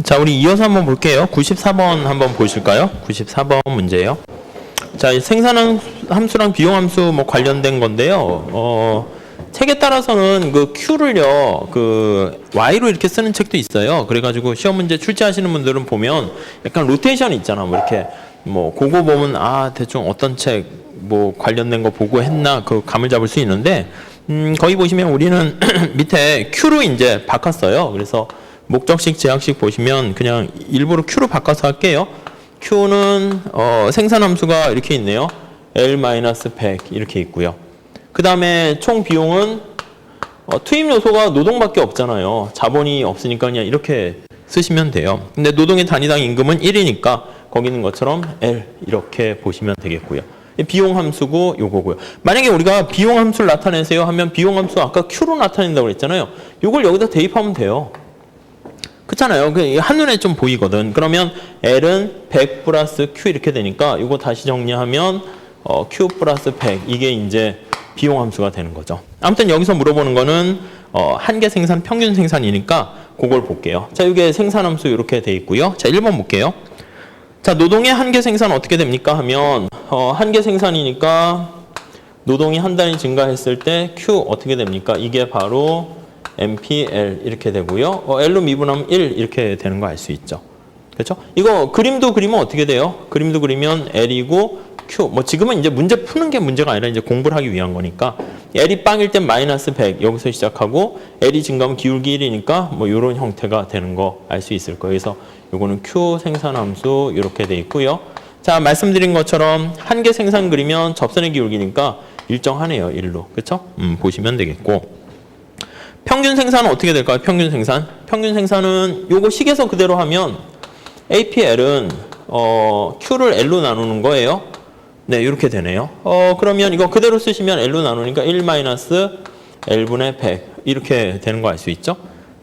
자, 우리 이어서 한번 볼게요. 94번 한번 보실까요? 94번 문제예요. 자, 생산 함수랑 비용 함수 뭐 관련된 건데요. 책에 따라서는 그 Q를요, 그 Y로 이렇게 쓰는 책도 있어요. 그래가지고 시험 문제 출제하시는 분들은 보면 약간 로테이션 있잖아. 뭐 이렇게 뭐 그거 보면 아 대충 어떤 책 뭐 관련된 거 보고 했나 그 감을 잡을 수 있는데 거기 보시면 우리는 밑에 Q로 이제 바꿨어요. 그래서 목적식, 제약식 보시면 그냥 일부러 Q로 바꿔서 할게요. Q는 생산함수가 이렇게 있네요. L-100 이렇게 있고요. 그 다음에 총 비용은 투입 요소가 노동밖에 없잖아요. 자본이 없으니까 그냥 이렇게 쓰시면 돼요. 근데 노동의 단위당 임금은 1이니까 거기 있는 것처럼 L 이렇게 보시면 되겠고요. 비용 함수고 요거고요. 만약에 우리가 비용 함수를 나타내세요 하면 비용 함수 아까 Q로 나타낸다고 그랬잖아요. 요걸 여기다 대입하면 돼요. 그렇잖아요. 한눈에 좀 보이거든. 그러면 L은 100 플러스 Q 이렇게 되니까 이거 다시 정리하면 Q 플러스 100 이게 이제 비용 함수가 되는 거죠. 아무튼 여기서 물어보는 거는 한계 생산, 평균 생산이니까 그걸 볼게요. 자, 이게 생산 함수 이렇게 돼 있고요. 자, 1번 볼게요. 자, 노동의 한계 생산 어떻게 됩니까 하면 한계 생산이니까 노동이 한 단위 증가했을 때 Q 어떻게 됩니까? 이게 바로 MPL 이렇게 되고요. L로 미분하면 1 이렇게 되는 거 알 수 있죠. 그렇죠? 이거 그림도 그리면 어떻게 돼요? 그림도 그리면 L이고 Q. 뭐 지금은 이제 문제 푸는 게 문제가 아니라 이제 공부를 하기 위한 거니까 L이 빵일 땐 마이너스 100 여기서 시작하고 L이 증가하면 기울기 1이니까 뭐 이런 형태가 되는 거 알 수 있을 거예요. 그래서 요거는 Q 생산함수 이렇게 돼 있고요. 자, 말씀드린 것처럼 한계 생산 그리면 접선의 기울기니까 일정하네요. 1로. 그렇죠? 보시면 되겠고. 평균 생산은 어떻게 될까요? 평균 생산. 평균 생산은 요거 식에서 그대로 하면 APL은 Q를 L로 나누는 거예요. 네, 이렇게 되네요. 그러면 이거 그대로 쓰시면 L로 나누니까 1-L분의 100 이렇게 되는 거 알 수 있죠?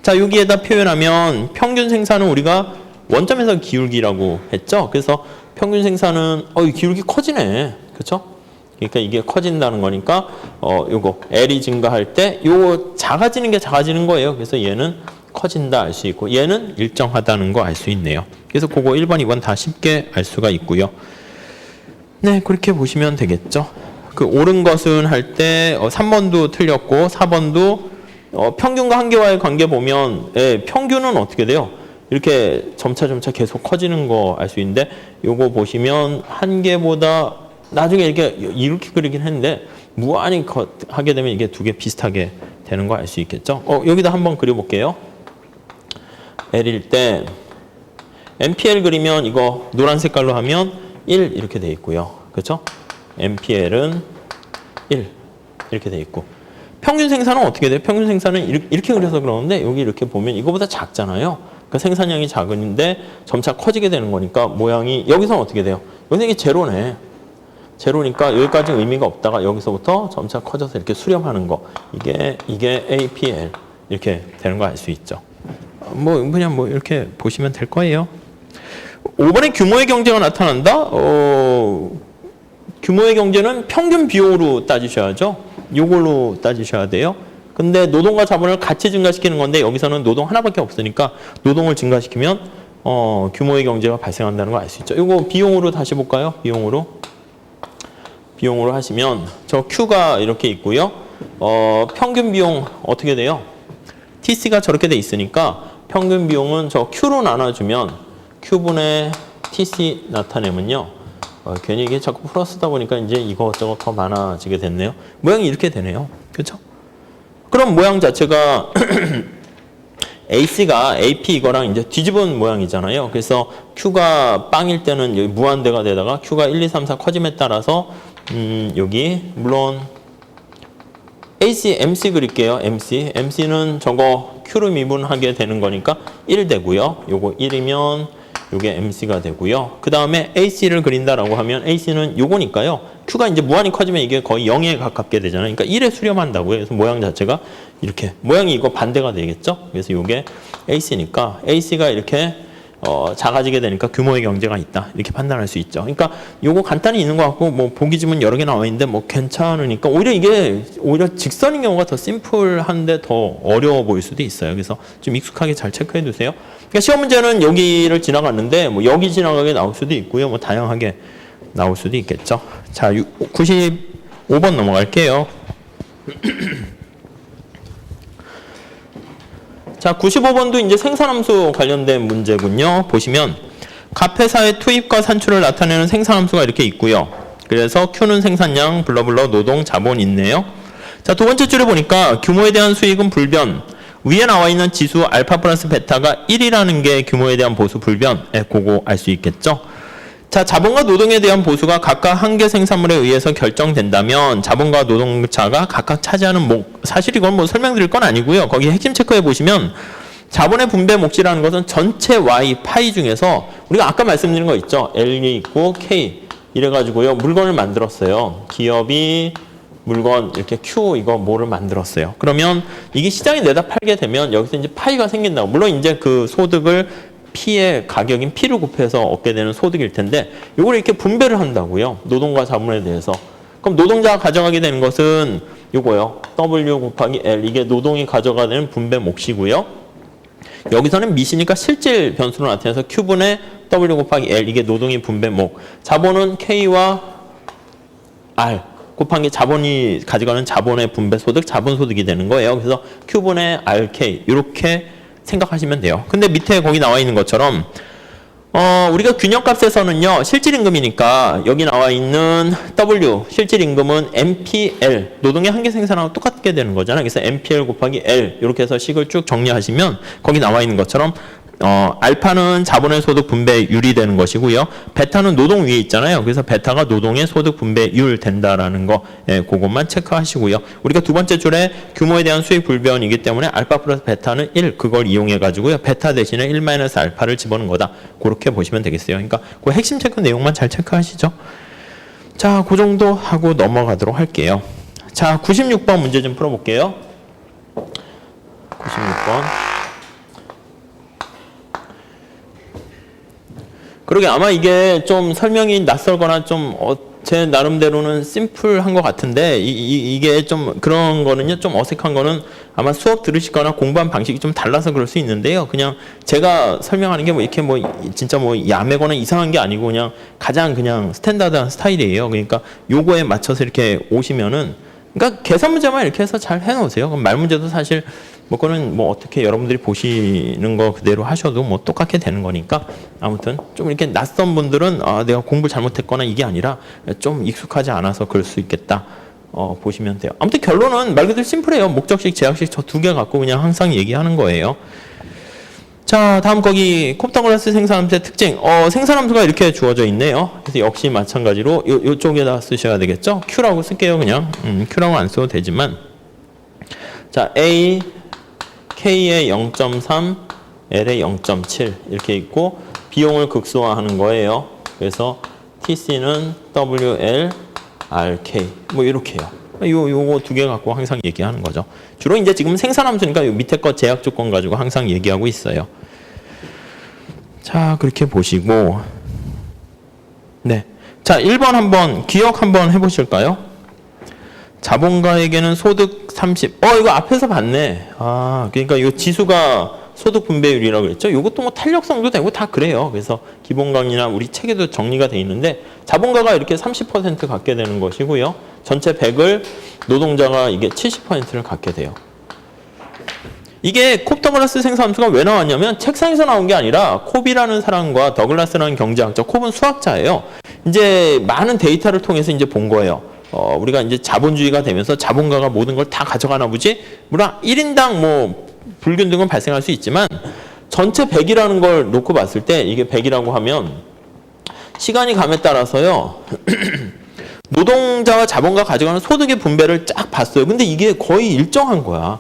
자, 여기에다 표현하면 평균 생산은 우리가 원점에서 기울기라고 했죠? 그래서 평균 생산은 기울기 커지네. 그렇죠? 그러니까 이게 커진다는 거니까 요거 L이 증가할 때 요거 작아지는 게 작아지는 거예요. 그래서 얘는 커진다 알 수 있고 얘는 일정하다는 거 알 수 있네요. 그래서 그거 1번, 2번 다 쉽게 알 수가 있고요. 네, 그렇게 보시면 되겠죠. 그 옳은 것은 할 때 3번도 틀렸고 4번도 평균과 한계와의 관계 보면 평균은 어떻게 돼요? 이렇게 점차 계속 커지는 거 알 수 있는데 요거 보시면 한계보다 나중에 이렇게 그리긴 했는데 무한히 하게 되면 이게 두 개 비슷하게 되는 거 알 수 있겠죠. 여기다 한번 그려볼게요. L일 때 MPL 그리면 이거 노란 색깔로 하면 1 이렇게 돼 있고요. 그렇죠? MPL은 1 이렇게 돼 있고 평균 생산은 어떻게 돼요? 평균 생산은 이렇게 그려서 그러는데 여기 이렇게 보면 이거보다 작잖아요. 그러니까 생산량이 작은데 점차 커지게 되는 거니까 모양이 여기서는 어떻게 돼요? 여기서 이게 제로네. 제로니까 여기까지 의미가 없다가 여기서부터 점차 커져서 이렇게 수렴하는 거. 이게 APL 이렇게 되는 거 알 수 있죠. 그냥 이렇게 보시면 될 거예요. 5번에 규모의 경제가 나타난다? 규모의 경제는 평균 비용으로 따지셔야죠. 이걸로 따지셔야 돼요. 근데 노동과 자본을 같이 증가시키는 건데 여기서는 노동 하나밖에 없으니까 노동을 증가시키면 규모의 경제가 발생한다는 걸 알 수 있죠. 이거 비용으로 다시 볼까요? 비용으로 하시면 저 Q가 이렇게 있고요. 평균 비용 어떻게 돼요? TC가 저렇게 돼 있으니까 평균 비용은 저 Q로 나눠주면 Q분의 TC 나타내면요. 괜히 이게 자꾸 플러스다 보니까 이제 이것저것 더 많아지게 됐네요. 모양이 이렇게 되네요. 그렇죠? 그럼 모양 자체가 AC가 AP 이거랑 이제 뒤집은 모양이잖아요. 그래서 Q가 빵일 때는 여기 무한대가 되다가 Q가 1, 2, 3, 4 커짐에 따라서 여기 물론 AC, MC 그릴게요. MC는 저거 Q로 미분하게 되는 거니까 1 되고요. 요거 1이면 요게 MC가 되고요. 그 다음에 AC를 그린다라고 하면 AC는 요거니까요. Q가 이제 무한히 커지면 이게 거의 0에 가깝게 되잖아요. 그러니까 1에 수렴한다고요. 그래서 모양 자체가 이렇게 모양이 이거 반대가 되겠죠. 그래서 요게 AC니까 AC가 이렇게 작아지게 되니까 규모의 경제가 있다. 이렇게 판단할 수 있죠. 그러니까 요거 간단히 있는 것 같고 뭐 보기 지문 여러 개 나와 있는데 뭐 괜찮으니까 오히려 이게 오히려 직선인 경우가 더 심플한데 더 어려워 보일 수도 있어요. 그래서 좀 익숙하게 잘 체크해 두세요. 그러니까 시험 문제는 여기를 지나갔는데 뭐 여기 지나가게 나올 수도 있고요. 뭐 다양하게 나올 수도 있겠죠. 자, 95번 넘어갈게요. 자, 95번도 이제 생산함수 관련된 문제군요. 보시면 각 회사의 투입과 산출을 나타내는 생산함수가 이렇게 있고요. 그래서 Q는 생산량, 블러블러, 노동, 자본 있네요. 자, 두 번째 줄에 보니까 규모에 대한 수익은 불변. 위에 나와 있는 지수 알파 플러스 베타가 1이라는 게 규모에 대한 보수 불변. 그거 알 수 있겠죠. 자, 자본과 노동에 대한 보수가 각각 한 개 생산물에 의해서 결정된다면 자본과 노동자가 각각 차지하는 몫, 사실 이건 뭐 설명드릴 건 아니고요. 거기 핵심 체크해 보시면 자본의 분배 몫이라는 것은 전체 Y 파이 중에서 우리가 아까 말씀드린 거 있죠. L이 있고 K 이래가지고요. 물건을 만들었어요. 기업이 물건 이렇게 Q 이거 뭐를 만들었어요. 그러면 이게 시장에 내다 팔게 되면 여기서 이제 파이가 생긴다고. 물론 이제 그 소득을 P의 가격인 P를 곱해서 얻게 되는 소득일 텐데 이걸 이렇게 분배를 한다고요. 노동과 자본에 대해서. 그럼 노동자가 가져가게 되는 것은 이거요. W 곱하기 L 이게 노동이 가져가는 분배 몫이고요. 여기서는 미시니까 실질 변수로 나타내서 Q분의 W 곱하기 L 이게 노동이 분배 몫. 자본은 K와 R 곱하기 자본이 가져가는 자본의 분배 소득, 자본 소득이 되는 거예요. 그래서 Q분의 RK 이렇게 생각하시면 돼요. 근데 밑에 거기 나와 있는 것처럼 우리가 균형값에서는요. 실질임금이니까 여기 나와 있는 W 실질임금은 MPL 노동의 한계 생산하고 똑같게 되는 거잖아요. 그래서 MPL 곱하기 L 이렇게 해서 식을 쭉 정리하시면 거기 나와 있는 것처럼 알파는 자본의 소득 분배율이 되는 것이고요. 베타는 노동 위에 있잖아요. 그래서 베타가 노동의 소득 분배율 된다라는 거, 그것만 체크하시고요. 우리가 두 번째 줄에 규모에 대한 수익 불변이기 때문에 알파 플러스 베타는 1, 그걸 이용해 가지고요. 베타 대신에 1 마이너스 알파를 집어넣은 거다. 그렇게 보시면 되겠어요. 그러니까 그 핵심 체크 내용만 잘 체크하시죠. 자, 그 정도 하고 넘어가도록 할게요. 자, 96번 문제 좀 풀어볼게요. 96번. 그러게 아마 이게 좀 설명이 낯설거나 좀 제 나름대로는 심플한 것 같은데 이게 좀 그런 거는요 좀 어색한 거는 아마 수업 들으시거나 공부한 방식이 좀 달라서 그럴 수 있는데요. 그냥 제가 설명하는 게 뭐 이렇게 뭐 진짜 뭐 야매거나 이상한 게 아니고 그냥 가장 그냥 스탠다드한 스타일이에요. 그러니까 요거에 맞춰서 이렇게 오시면은 그러니까 계산 문제만 이렇게 해서 잘 해놓으세요. 그럼 말 문제도 사실 뭐 그거는 뭐 어떻게 여러분들이 보시는 거 그대로 하셔도 뭐 똑같게 되는 거니까 아무튼 좀 이렇게 낯선 분들은 내가 공부 잘못했거나 이게 아니라 좀 익숙하지 않아서 그럴 수 있겠다 보시면 돼요. 아무튼 결론은 말 그대로 심플해요. 목적식, 제약식 저 두 개 갖고 그냥 항상 얘기하는 거예요. 자, 다음 거기 콥터글라스 생산함수의 특징. 생산함수가 이렇게 주어져 있네요. 그래서 역시 마찬가지로 요쪽에다 쓰셔야 되겠죠. Q라고 쓸게요. 그냥 Q라고 안 써도 되지만 자, A K의 0.3, L의 0.7 이렇게 있고 비용을 극소화하는 거예요. 그래서 TC는 WL, RK 뭐 이렇게요. 요거 두 개 갖고 항상 얘기하는 거죠. 주로 이제 지금 생산함수니까 요 밑에 거 제약 조건 가지고 항상 얘기하고 있어요. 자, 그렇게 보시고 네. 자, 1번 한번 기억 한번 해 보실까요? 자본가에게는 소득 30. 이거 앞에서 봤네. 그러니까 이 지수가 소득 분배율이라고 그랬죠. 이것도 뭐 탄력성도 되고 다 그래요. 그래서 기본 강의나 우리 책에도 정리가 돼 있는데 자본가가 이렇게 30% 갖게 되는 것이고요. 전체 100을 노동자가 이게 70%를 갖게 돼요. 이게 콥터글라스 생산함수가 왜 나왔냐면 책상에서 나온 게 아니라 콥이라는 사람과 더글라스라는 경제학자, 콥은 수학자예요. 이제 많은 데이터를 통해서 이제 본 거예요. 우리가 이제 자본주의가 되면서 자본가가 모든 걸 다 가져가나 보지? 물론 1인당 뭐 불균등은 발생할 수 있지만 전체 100이라는 걸 놓고 봤을 때 이게 100이라고 하면 시간이 감에 따라서요. 노동자와 자본가 가져가는 소득의 분배를 쫙 봤어요. 근데 이게 거의 일정한 거야.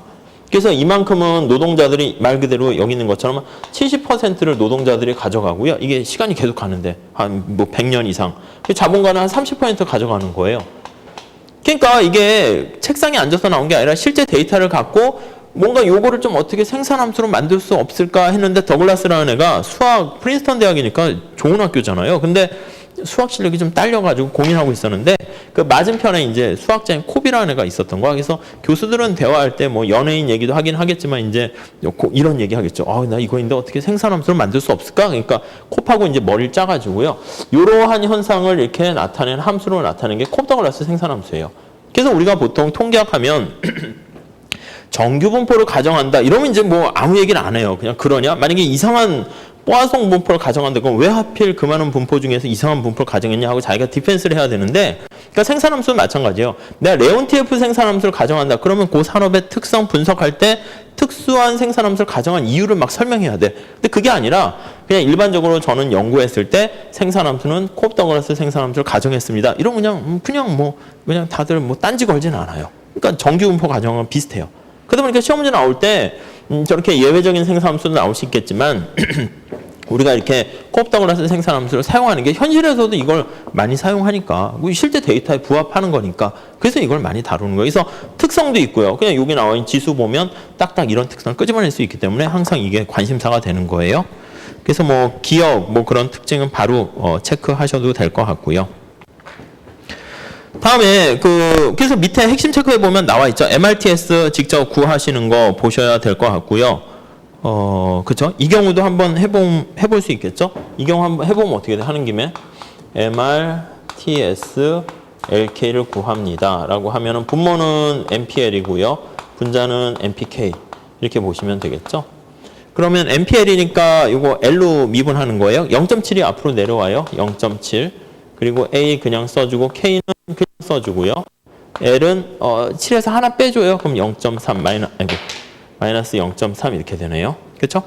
그래서 이만큼은 노동자들이 말 그대로 여기 있는 것처럼 70%를 노동자들이 가져가고요. 이게 시간이 계속 가는데 한 뭐 100년 이상. 자본가는 한 30% 가져가는 거예요. 그러니까 이게 책상에 앉아서 나온 게 아니라 실제 데이터를 갖고 뭔가 요거를 좀 어떻게 생산함수로 만들 수 없을까 했는데 더글라스라는 애가 수학 프린스턴 대학이니까 좋은 학교잖아요. 근데 수학 실력이 좀 딸려가지고 고민하고 있었는데 그 맞은편에 이제 수학자인 콥이라는 애가 있었던 거야. 그래서 교수들은 대화할 때 뭐 연예인 얘기도 하긴 하겠지만 이제 이런 얘기 하겠죠. 나 이거인데 어떻게 생산함수를 만들 수 없을까? 그러니까 콥하고 이제 머리를 짜가지고요. 이러한 현상을 이렇게 나타낸 함수로 나타낸 게 콥 더글라스 생산함수예요. 그래서 우리가 보통 통계학하면 정규 분포를 가정한다. 이러면 이제 뭐 아무 얘기를 안 해요. 그냥 그러냐? 만약에 이상한 포화송 분포를 가정한다. 그럼 왜 하필 그 많은 분포 중에서 이상한 분포를 가정했냐 하고 자기가 디펜스를 해야 되는데 그러니까 생산함수는 마찬가지예요. 내가 레온티에프 생산함수를 가정한다. 그러면 그 산업의 특성 분석할 때 특수한 생산함수를 가정한 이유를 막 설명해야 돼. 근데 그게 아니라 그냥 일반적으로 저는 연구했을 때 생산함수는 콥 더글라스 생산함수를 가정했습니다. 이러면 그냥 다들 뭐 딴지 걸지는 않아요. 그러니까 정규 분포 가정은 비슷해요. 그러다 보니까 시험 문제 나올 때 저렇게 예외적인 생산함수도 나올 수 있겠지만 우리가 이렇게 콥 더글라스 생산함수를 사용하는 게 현실에서도 이걸 많이 사용하니까 실제 데이터에 부합하는 거니까 그래서 이걸 많이 다루는 거예요. 그래서 특성도 있고요. 그냥 여기 나와 있는 지수 보면 딱딱 이런 특성을 끄집어낼 수 있기 때문에 항상 이게 관심사가 되는 거예요. 그래서 뭐 기억 뭐 그런 특징은 바로 체크하셔도 될 것 같고요. 다음에 그래서 밑에 핵심 체크해 보면 나와 있죠. MRTS 직접 구하시는 거 보셔야 될 것 같고요. 그쵸? 이 경우도 한번 해볼 수 있겠죠? 이 경우 한번 해보면 어떻게 돼? 하는 김에 MRTS LK를 구합니다. 라고 하면은 분모는 MPL이고요. 분자는 MPK. 이렇게 보시면 되겠죠? 그러면 MPL이니까 이거 L로 미분하는 거예요. 0.7이 앞으로 내려와요. 0.7. 그리고 A 그냥 써주고 K는 그냥 써주고요. L은 7에서 하나 빼줘요. 그럼 0.3 마이너스 0.3 이렇게 되네요. 그렇죠?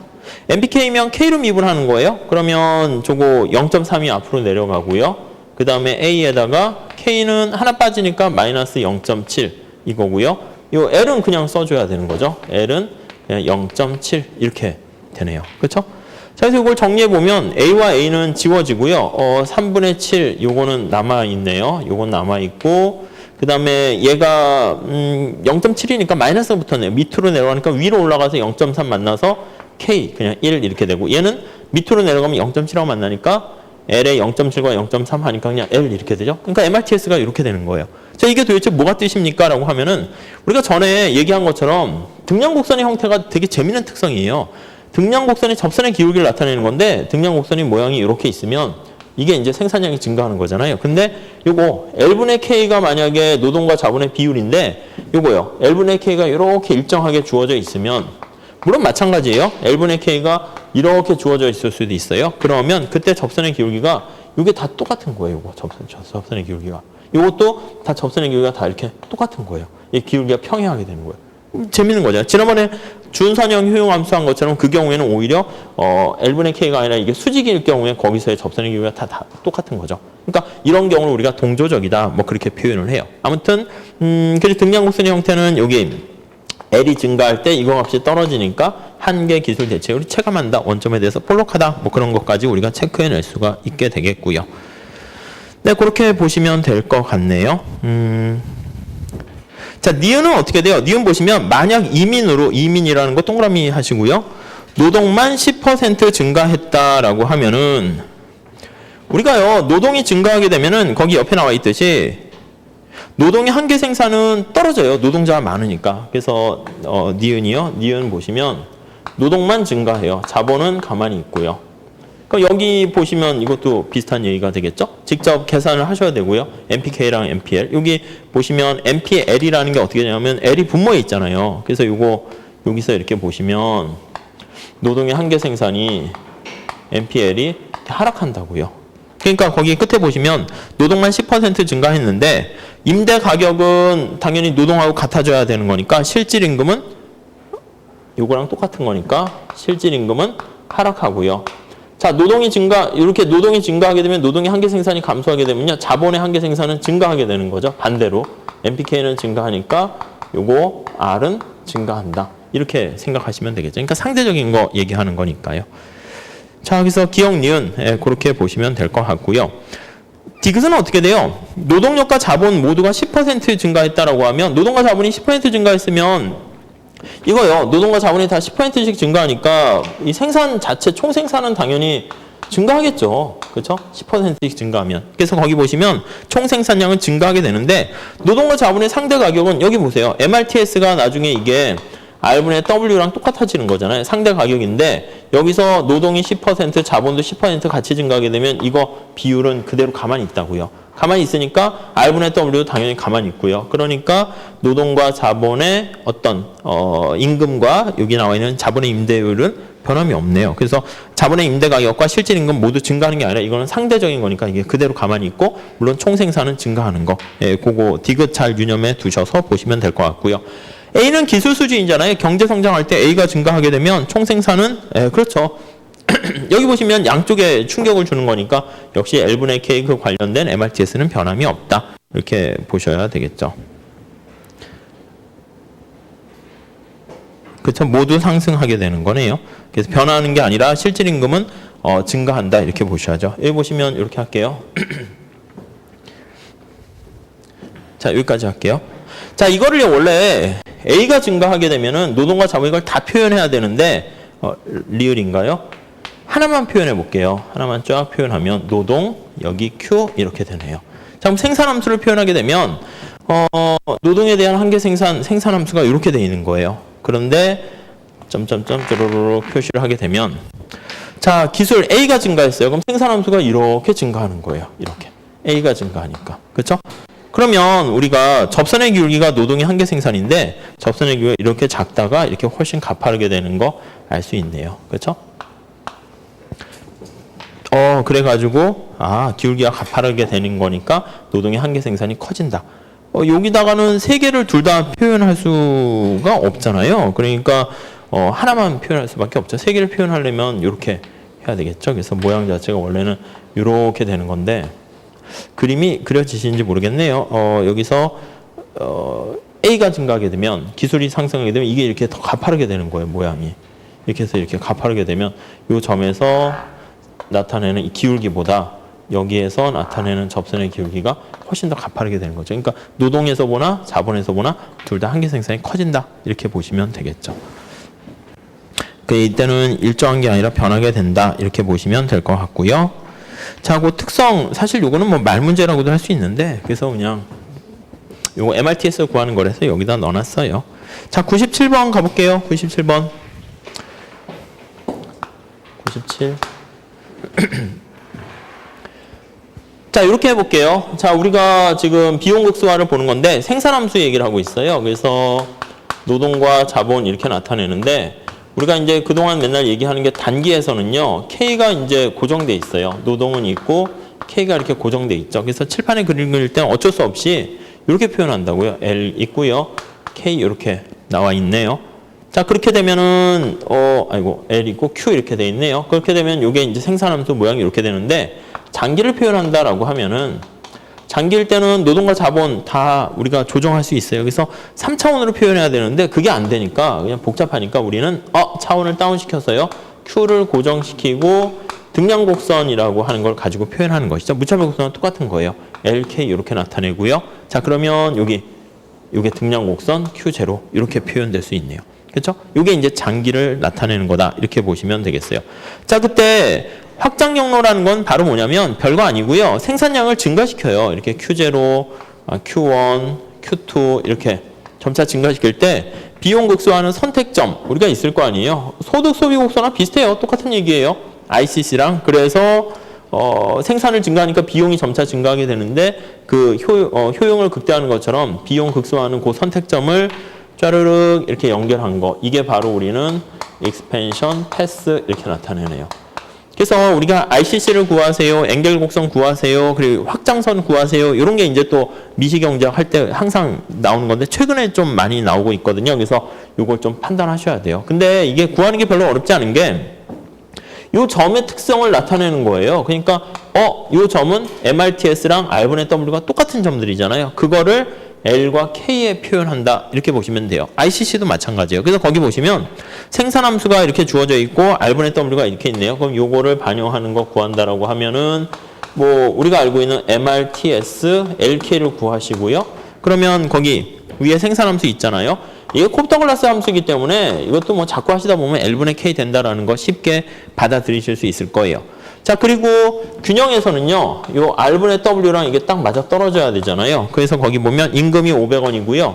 MPK면 K로 미분하는 거예요. 그러면 저거 0.3이 앞으로 내려가고요. 그 다음에 A에다가 K는 하나 빠지니까 마이너스 0.7 이거고요. 요 L은 그냥 써줘야 되는 거죠. L은 그냥 0.7 이렇게 되네요. 그렇죠? 자, 그래서 이걸 정리해보면 A와 A는 지워지고요. 3분의 7 요거는 남아있네요. 요건 남아있고 그 다음에 얘가 0.7이니까 마이너스가 붙었네요. 밑으로 내려가니까 위로 올라가서 0.3 만나서 K 그냥 1 이렇게 되고 얘는 밑으로 내려가면 0.7하고 만나니까 L에 0.7과 0.3 하니까 그냥 L 이렇게 되죠. 그러니까 MRTS가 이렇게 되는 거예요. 자, 이게 도대체 뭐가 뜻입니까? 라고 하면은 우리가 전에 얘기한 것처럼 등량곡선의 형태가 되게 재미있는 특성이에요. 등량곡선이 접선의 기울기를 나타내는 건데 등량곡선이 모양이 이렇게 있으면 이게 이제 생산량이 증가하는 거잖아요. 근데 요거 L분의 K가 만약에 노동과 자본의 비율인데 요거요. L분의 K가 이렇게 일정하게 주어져 있으면 물론 마찬가지예요. L분의 K가 이렇게 주어져 있을 수도 있어요. 그러면 그때 접선의 기울기가 이게 다 똑같은 거예요. 요거 접선의 기울기가. 요것도 다 접선의 기울기가 다 이렇게 똑같은 거예요. 이 기울기가 평행하게 되는 거예요. 재밌는 거죠. 지난번에 준선형 효용함수 한 것처럼 그 경우에는 오히려 L분의 K가 아니라 이게 수직일 경우에 거기서의 접선의 기울기가 다 똑같은 거죠. 그러니까 이런 경우를 우리가 동조적이다 뭐 그렇게 표현을 해요. 아무튼 그래서 등량곡선의 형태는 여기 L이 증가할 때 이거 값이 떨어지니까 한계 기술 대체율이 체감한다. 원점에 대해서 볼록하다. 뭐 그런 것까지 우리가 체크해낼 수가 있게 되겠고요. 네, 그렇게 보시면 될 것 같네요. 자, 니은은 어떻게 돼요? 니은 보시면 만약 이민이라는 거 동그라미 하시고요. 노동만 10% 증가했다라고 하면은 우리가요, 노동이 증가하게 되면은 거기 옆에 나와 있듯이 노동의 한계 생산은 떨어져요. 노동자가 많으니까. 그래서 니은이요. 니은 보시면 노동만 증가해요. 자본은 가만히 있고요. 그러니까 여기 보시면 이것도 비슷한 얘기가 되겠죠? 직접 계산을 하셔야 되고요. MPK랑 MPL. 여기 보시면 MPL이라는 게 어떻게 되냐면 L이 분모에 있잖아요. 그래서 요거 여기서 이렇게 보시면 노동의 한계 생산이 MPL이 하락한다고요. 그러니까 거기 끝에 보시면 노동만 10% 증가했는데 임대 가격은 당연히 노동하고 같아져야 되는 거니까 실질 임금은 요거랑 똑같은 거니까 실질 임금은 하락하고요. 자, 이렇게 노동이 증가하게 되면 노동의 한계 생산이 감소하게 되면요. 자본의 한계 생산은 증가하게 되는 거죠. 반대로. MPK는 증가하니까 요거 R은 증가한다. 이렇게 생각하시면 되겠죠. 그러니까 상대적인 거 얘기하는 거니까요. 자, 그래서 기억, 니은, 그렇게 보시면 될 것 같고요. 디귿은 어떻게 돼요? 노동력과 자본 모두가 10% 증가했다라고 하면 노동과 자본이 10% 증가했으면 이거요. 노동과 자본이 다 10%씩 증가하니까 이 생산 자체 총 생산은 당연히 증가하겠죠. 그렇죠? 10%씩 증가하면. 그래서 거기 보시면 총 생산량은 증가하게 되는데 노동과 자본의 상대 가격은 여기 보세요. MRTS가 나중에 이게 R분의 W랑 똑같아지는 거잖아요. 상대 가격인데 여기서 노동이 10%, 자본도 10% 같이 증가하게 되면 이거 비율은 그대로 가만히 있다고요. 가만히 있으니까 R분의 W도 당연히 가만히 있고요. 그러니까 노동과 자본의 어떤 임금과 여기 나와 있는 자본의 임대율은 변함이 없네요. 그래서 자본의 임대 가격과 실질 임금 모두 증가하는 게 아니라 이거는 상대적인 거니까 이게 그대로 가만히 있고 물론 총 생산은 증가하는 거. 예, 그거 디귿 잘 유념해 두셔서 보시면 될 것 같고요. A는 기술 수준이잖아요. 경제 성장할 때 A가 증가하게 되면 총 생산은 그렇죠. 여기 보시면 양쪽에 충격을 주는 거니까 역시 L분의 K 그 관련된 MRTS는 변함이 없다. 이렇게 보셔야 되겠죠. 그렇죠. 모두 상승하게 되는 거네요. 그래서 변화하는 게 아니라 실질 임금은 증가한다. 이렇게 보셔야죠. 여기 보시면 이렇게 할게요. 자, 여기까지 할게요. 자, 이거를 원래 A가 증가하게 되면은 노동과 자본 이걸 다 표현해야 되는데 리을인가요? 하나만 표현해 볼게요. 하나만 쫙 표현하면 노동, 여기 Q 이렇게 되네요. 자, 그럼 생산함수를 표현하게 되면 노동에 대한 한계 생산함수가 이렇게 되어 있는 거예요. 그런데 점점점 쭈루루루 표시를 하게 되면 자, 기술 A가 증가했어요. 그럼 생산함수가 이렇게 증가하는 거예요. 이렇게. A가 증가하니까. 그렇죠? 그러면 우리가 접선의 기울기가 노동의 한계 생산인데 접선의 기울기가 이렇게 작다가 이렇게 훨씬 가파르게 되는 거 알 수 있네요. 그렇죠? 그래가지고 기울기가 가파르게 되는 거니까 노동의 한계 생산이 커진다. 여기다가는 세 개를 둘 다 표현할 수가 없잖아요. 그러니까 하나만 표현할 수밖에 없죠. 세 개를 표현하려면 이렇게 해야 되겠죠. 그래서 모양 자체가 원래는 이렇게 되는 건데 그림이 그려지시는지 모르겠네요. 여기서 A가 증가하게 되면 기술이 상승하게 되면 이게 이렇게 더 가파르게 되는 거예요. 모양이. 이렇게 해서 이렇게 가파르게 되면 이 점에서 나타내는 이 기울기보다 여기에서 나타내는 접선의 기울기가 훨씬 더 가파르게 되는 거죠. 그러니까 노동에서 보나 자본에서 보나 둘 다 한계 생산이 커진다. 이렇게 보시면 되겠죠. 이때는 일정한 게 아니라 변하게 된다. 이렇게 보시면 될 것 같고요. 자, 그 특성 사실 요거는 뭐 말 문제라고도 할 수 있는데 그래서 그냥 요거 MRTS 구하는 거라서 여기다 넣어놨어요. 자, 97번 가볼게요. 97번. 97. 자, 이렇게 해볼게요. 자, 우리가 지금 비용극소화를 보는 건데 생산함수 얘기를 하고 있어요. 그래서 노동과 자본 이렇게 나타내는데 우리가 이제 그동안 맨날 얘기하는 게 단기에서는요. K가 이제 고정돼 있어요. 노동은 있고 K가 이렇게 고정돼 있죠. 그래서 칠판에 그릴 때는 어쩔 수 없이 이렇게 표현한다고요. L 있고요. K 이렇게 나와 있네요. 자, 그렇게 되면은 L 있고 Q 이렇게 돼 있네요. 그렇게 되면 이게 이제 생산함수 모양이 이렇게 되는데 장기를 표현한다라고 하면은 장기일 때는 노동과 자본 다 우리가 조정할 수 있어요. 그래서 3차원으로 표현해야 되는데 그게 안 되니까 그냥 복잡하니까 우리는 차원을 다운시켰어요. Q를 고정시키고 등량곡선이라고 하는 걸 가지고 표현하는 것이죠. 무차별 곡선은 똑같은 거예요. LK 이렇게 나타내고요. 자, 그러면 요게 등량곡선 Q0 이렇게 표현될 수 있네요. 그렇죠? 요게 이제 장기를 나타내는 거다. 이렇게 보시면 되겠어요. 자, 그때 확장 경로라는 건 바로 뭐냐면 별거 아니고요. 생산량을 증가시켜요. 이렇게 Q0, Q1, Q2 이렇게 점차 증가시킬 때 비용 극소화하는 선택점 우리가 있을 거 아니에요. 소득 소비 곡선과 비슷해요. 똑같은 얘기예요. ICC랑. 그래서 생산을 증가하니까 비용이 점차 증가하게 되는데 그 효용을 극대화하는 것처럼 비용 극소화하는 그 선택점을 짜르륵 이렇게 연결한 거. 이게 바로 우리는 expansion, pass 이렇게 나타내네요. 그래서 우리가 ICC를 구하세요, 엥겔 곡선 구하세요, 그리고 확장선 구하세요. 이런 게 이제 또 미시경제학 할 때 항상 나오는 건데 최근에 좀 많이 나오고 있거든요. 그래서 이걸 좀 판단하셔야 돼요. 근데 이게 구하는 게 별로 어렵지 않은 게 이 점의 특성을 나타내는 거예요. 그러니까 이 점은 MRTS랑 R분의 W가 똑같은 점들이잖아요. 그거를 L과 K에 표현한다. 이렇게 보시면 돼요. ICC도 마찬가지예요. 그래서 거기 보시면 생산함수가 이렇게 주어져 있고 R분의 W가 이렇게 있네요. 그럼 요거를 반영하는 거 구한다라고 하면은 뭐 우리가 알고 있는 MRTS, LK를 구하시고요. 그러면 거기 위에 생산함수 있잖아요. 이게 콥더글라스 함수이기 때문에 이것도 뭐 자꾸 하시다 보면 L분의 K 된다라는 거 쉽게 받아들이실 수 있을 거예요. 자, 그리고 균형에서는요, 요 R분의 W랑 이게 딱 맞아 떨어져야 되잖아요. 그래서 거기 보면 임금이 500원이고요.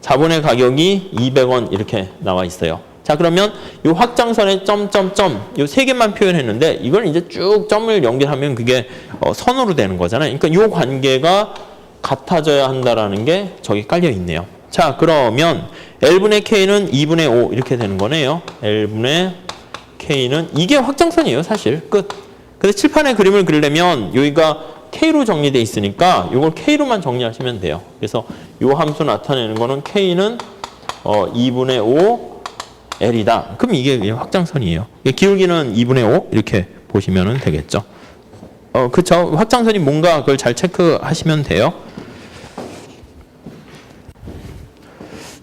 자본의 가격이 200원 이렇게 나와 있어요. 자, 그러면 요 확장선에 점점점 요 세 개만 표현했는데 이걸 이제 쭉 점을 연결하면 그게 선으로 되는 거잖아요. 그러니까 요 관계가 같아져야 한다라는 게 저기 깔려 있네요. 자, 그러면 L분의 K는 2분의 5 이렇게 되는 거네요. L분의 K는 이게 확장선이에요, 사실. 끝. 근데 칠판에 그림을 그리려면 여기가 K로 정리되어 있으니까 이걸 K로만 정리하시면 돼요. 그래서 이 함수 나타내는 거는 K는 2분의 5 L이다. 그럼 이게 확장선이에요. 기울기는 2분의 5 이렇게 보시면 되겠죠. 그쵸. 확장선이 뭔가 그걸 잘 체크하시면 돼요.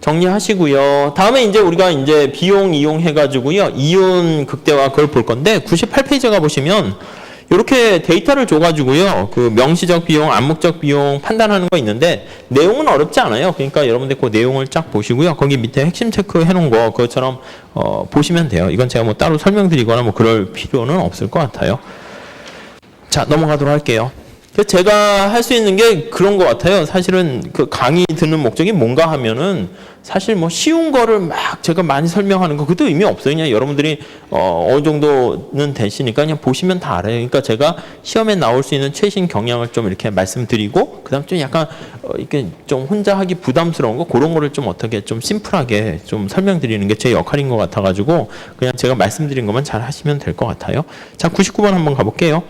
정리하시고요. 다음에 이제 우리가 이제 비용 이용해가지고요. 이온 극대화 그걸 볼 건데 98페이지 가보시면 이렇게 데이터를 줘가지고요. 그 명시적 비용, 암묵적 비용 판단하는 거 있는데 내용은 어렵지 않아요. 그러니까 여러분들 그 내용을 쫙 보시고요. 거기 밑에 핵심 체크 해놓은 거 그것처럼 보시면 돼요. 이건 제가 뭐 따로 설명드리거나 뭐 그럴 필요는 없을 것 같아요. 자, 넘어가도록 할게요. 제가 할 수 있는 게 그런 것 같아요. 사실은 그 강의 듣는 목적이 뭔가 하면은 사실 뭐 쉬운 거를 막 제가 많이 설명하는 거 그것도 의미 없어요. 그냥 여러분들이 어느 정도는 되시니까 그냥 보시면 다 알아요. 그러니까 제가 시험에 나올 수 있는 최신 경향을 좀 이렇게 말씀드리고 그다음 좀 약간 이렇게 좀 혼자 하기 부담스러운 거 그런 거를 좀 어떻게 좀 심플하게 좀 설명드리는 게 제 역할인 것 같아가지고 그냥 제가 말씀드린 것만 잘 하시면 될 것 같아요. 자, 99번 한번 가볼게요.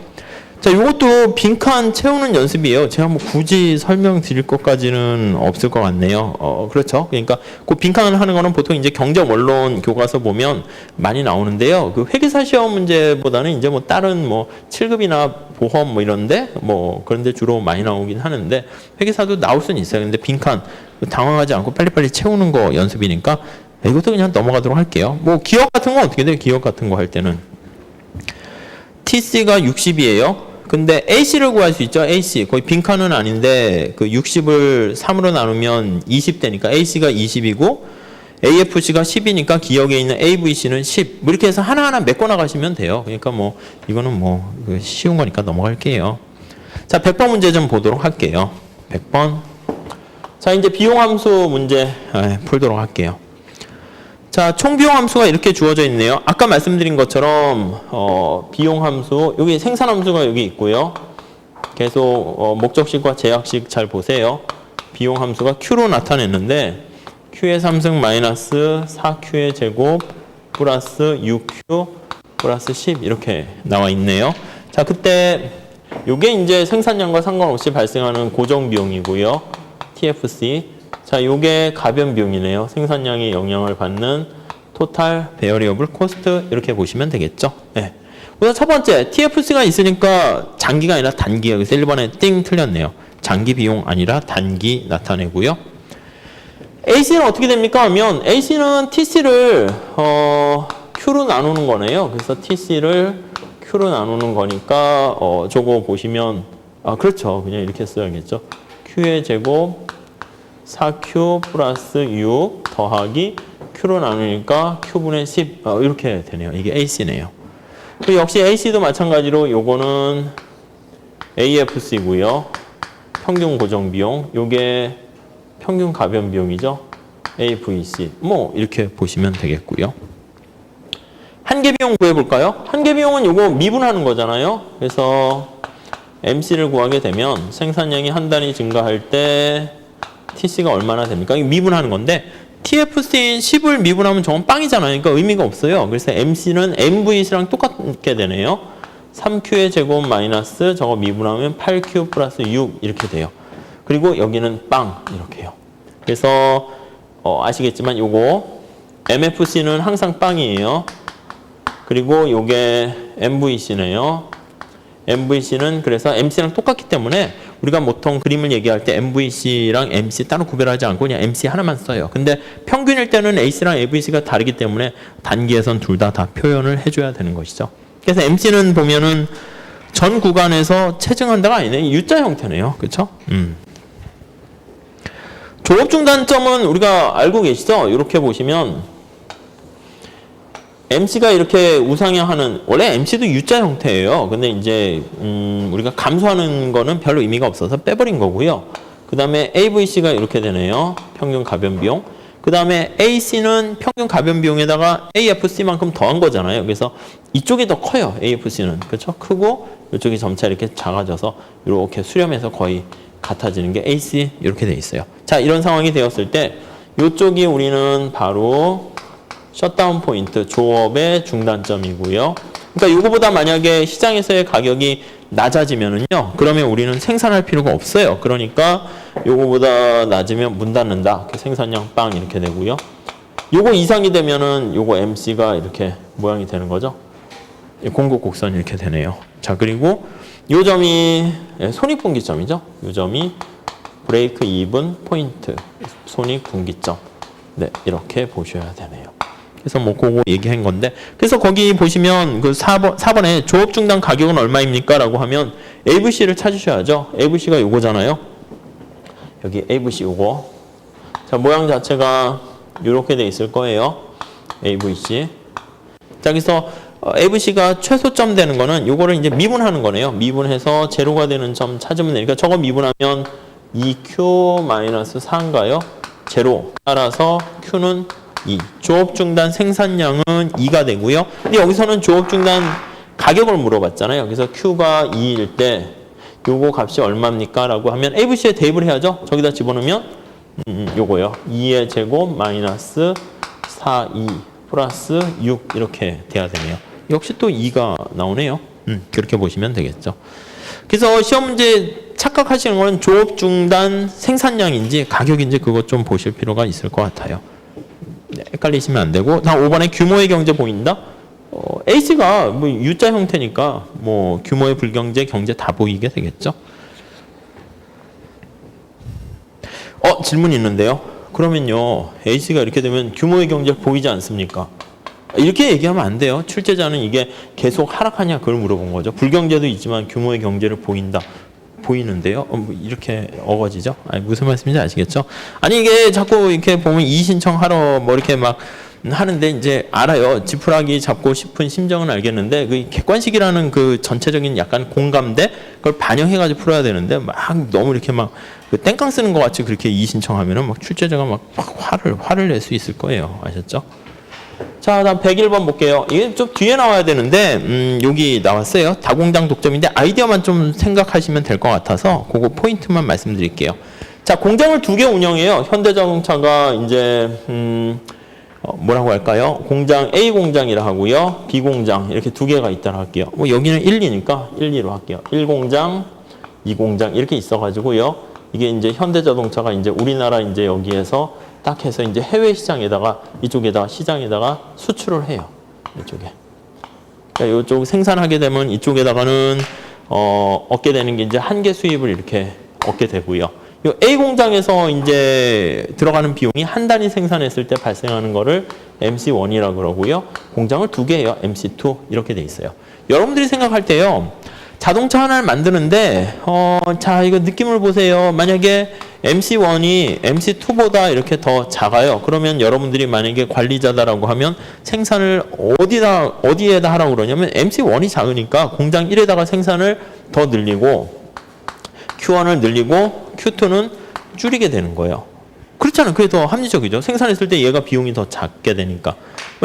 자, 이것도 빈칸 채우는 연습이에요. 제가 뭐 굳이 설명드릴 것까지는 없을 것 같네요. 그렇죠. 그러니까 그 빈칸 하는 거는 보통 이제 경제 원론 교과서 보면 많이 나오는데요. 그 회계사 시험 문제보다는 이제 뭐 다른 뭐 7급이나 보험 뭐 이런데 뭐 그런데 주로 많이 나오긴 하는데 회계사도 나올 수는 있어요. 근데 빈칸 당황하지 않고 빨리빨리 채우는 거 연습이니까 이것도 그냥 넘어가도록 할게요. 뭐 기억 같은 거 어떻게 돼요? 기억 같은 거 할 때는. TC가 60이에요. 근데 AC를 구할 수 있죠. AC. 거의 빈칸은 아닌데 그 60을 3으로 나누면 20되니까 AC가 20이고 AFC가 10이니까 기억에 있는 AVC는 10. 뭐 이렇게 해서 하나하나 메꿔 나가시면 돼요. 그러니까 뭐 이거는 뭐 쉬운 거니까 넘어갈게요. 자, 100번 문제 좀 보도록 할게요. 100번. 자, 이제 비용 함수 문제 풀도록 할게요. 자, 총비용 함수가 이렇게 주어져 있네요. 아까 말씀드린 것처럼 비용 함수, 여기 생산 함수가 여기 있고요. 계속 목적식과 제약식 잘 보세요. 비용 함수가 Q로 나타냈는데 Q의 3승 마이너스 4Q의 제곱 플러스 6Q 플러스 10 이렇게 나와 있네요. 자, 그때 이게 이제 생산량과 상관없이 발생하는 고정 비용이고요. TFC. 자, 요게 가변 비용이네요. 생산량이 영향을 받는 토탈 베어리어블 코스트 이렇게 보시면 되겠죠. 네. 우선 첫 번째 TFC가 있으니까 장기가 아니라 단기예요. 그래서 1번에 띵 틀렸네요. 장기 비용 아니라 단기 나타내고요. AC는 어떻게 됩니까? 하면 AC는 TC를 Q로 나누는 거네요. 그래서 TC를 Q로 나누는 거니까 저거 보시면 그렇죠. 그냥 이렇게 써야겠죠. Q의 제곱 4Q 플러스 6 더하기 Q로 나누니까 Q분의 10 이렇게 되네요. 이게 AC네요. 역시 AC도 마찬가지로 요거는 AFC고요. 평균 고정 비용. 요게 평균 가변 비용이죠. AVC. 뭐 이렇게 보시면 되겠고요. 한계 비용 구해 볼까요? 한계 비용은 요거 미분하는 거잖아요. 그래서 MC를 구하게 되면 생산량이 한 단위 증가할 때 TC가 얼마나 됩니까? 이거 미분하는 건데 TFC인 10을 미분하면 저건 빵이잖아요. 그러니까 의미가 없어요. 그래서 MC는 MVC랑 똑같게 되네요. 3Q의 제곱 마이너스 저거 미분하면 8Q 플러스 6 이렇게 돼요. 그리고 여기는 빵 이렇게요. 그래서 아시겠지만 요거 MFC는 항상 빵이에요. 그리고 요게 MVC네요. MVC는 그래서 MC랑 똑같기 때문에 우리가 보통 그림을 얘기할 때 MVC랑 MC 따로 구별하지 않고 그냥 MC 하나만 써요. 근데 평균일 때는 AC랑 AVC가 다르기 때문에 단기에선 둘 다 표현을 해줘야 되는 것이죠. 그래서 MC는 보면은 전 구간에서 체증한다가 아니네. U자 형태네요. 그렇죠? 조업 중단점은 우리가 알고 계시죠? 이렇게 보시면 MC가 이렇게 우상향하는, 원래 MC도 U자 형태예요. 근데 이제 우리가 감소하는 거는 별로 의미가 없어서 빼버린 거고요. 그 다음에 AVC가 이렇게 되네요. 평균 가변 비용. 그 다음에 AC는 평균 가변 비용에다가 AFC만큼 더한 거잖아요. 그래서 이쪽이 더 커요. AFC는. 그렇죠? 크고 이쪽이 점차 이렇게 작아져서 이렇게 수렴해서 거의 같아지는 게 AC 이렇게 돼 있어요. 자, 이런 상황이 되었을 때 이쪽이 우리는 바로 셧다운 포인트, 조업의 중단점이고요. 그러니까 이거보다 만약에 시장에서의 가격이 낮아지면은요, 그러면 우리는 생산할 필요가 없어요. 그러니까 요거보다 낮으면 문 닫는다. 생산량 빵 이렇게 되고요. 요거 이상이 되면은 요거 MC가 이렇게 모양이 되는 거죠. 공급 곡선이 이렇게 되네요. 자, 그리고 요 점이 손익분기점이죠. 요 점이 브레이크 이븐 포인트, 손익분기점. 네, 이렇게 보셔야 되네요. 그래서 뭐 그거 얘기한 건데, 그래서 거기 보시면 그 4번에 조업 중단 가격은 얼마입니까? 라고 하면 AVC를 찾으셔야죠. AVC가 요거잖아요. 여기 AVC 요거. 자, 모양 자체가 이렇게 돼 있을 거예요. AVC. 자, 그래서 AVC가 최소점 되는 거는 요거를 이제 미분하는 거네요. 미분해서 제로가 되는 점 찾으면 되니까 저거 미분하면 2Q-4인가요? 제로. 따라서 Q는 2. 조업 중단 생산량은 2가 되고요. 근데 여기서는 조업 중단 가격을 물어봤잖아요. 그래서 Q가 2일 때 요거 값이 얼마입니까? 라고 하면 AVC에 대입을 해야죠. 저기다 집어넣으면 요거요. 2의 제곱 마이너스 4, 2 플러스 6 이렇게 돼야 되네요. 역시 또 2가 나오네요. 그렇게 보시면 되겠죠. 그래서 시험 문제 착각하시는 거는 조업 중단 생산량인지 가격인지 그것 좀 보실 필요가 있을 것 같아요. 네, 헷갈리시면 안 되고. 다음 5번에 규모의 경제 보인다? AC가 뭐 U자 형태니까 뭐 규모의 불경제, 경제 다 보이게 되겠죠. 질문이 있는데요. 그러면요, AC가 이렇게 되면 규모의 경제 보이지 않습니까? 이렇게 얘기하면 안 돼요. 출제자는 이게 계속 하락하냐 그걸 물어본 거죠. 불경제도 있지만 규모의 경제를 보인다. 보이는데요. 이렇게 어거지죠? 아니, 무슨 말씀인지 아시겠죠? 아니, 이게 자꾸 이렇게 보면 이의 신청하러 뭐 이렇게 막 하는데 이제 알아요. 지푸라기 잡고 싶은 심정은 알겠는데 그 객관식이라는 그 전체적인 약간 공감대 그걸 반영해가지고 풀어야 되는데 막 너무 이렇게 막 그 땡깡 쓰는 것 같이 그렇게 이의 신청하면은 막 출제자가 막 화를 낼 수 있을 거예요. 아셨죠? 자, 다음 101번 볼게요. 이게 좀 뒤에 나와야 되는데 여기 나왔어요. 다공장 독점인데 아이디어만 좀 생각하시면 될 것 같아서 그거 포인트만 말씀드릴게요. 자, 공장을 2개 운영해요. 현대자동차가 이제 뭐라고 할까요? 공장 A 공장이라 하고요. B 공장 이렇게 2개가 있다고 할게요. 뭐 여기는 1, 2니까 1, 2로 할게요. 1공장, 2공장 이렇게 있어가지고요. 이게 이제 현대자동차가 이제 우리나라 이제 여기에서 딱 해서 이제 해외 시장에다가 이쪽에다가 시장에다가 수출을 해요. 이쪽에. 그러니까 이쪽 생산하게 되면 이쪽에다가는 얻게 되는 게 이제 한계 수입을 이렇게 얻게 되고요. 이 A 공장에서 이제 들어가는 비용이 한 단위 생산했을 때 발생하는 거를 MC1이라고 그러고요. 공장을 2개예요. MC2 이렇게 돼 있어요. 여러분들이 생각할 때요. 자동차 하나를 만드는데 자, 이거 느낌을 보세요. 만약에 MC1이 MC2보다 이렇게 더 작아요. 그러면 여러분들이 만약에 관리자다라고 하면 생산을 어디에다 하라고 그러냐면 MC1이 작으니까 공장 1에다가 생산을 더 늘리고 Q1을 늘리고 Q2는 줄이게 되는 거예요. 그렇잖아요. 그게 더 합리적이죠. 생산했을 때 얘가 비용이 더 작게 되니까.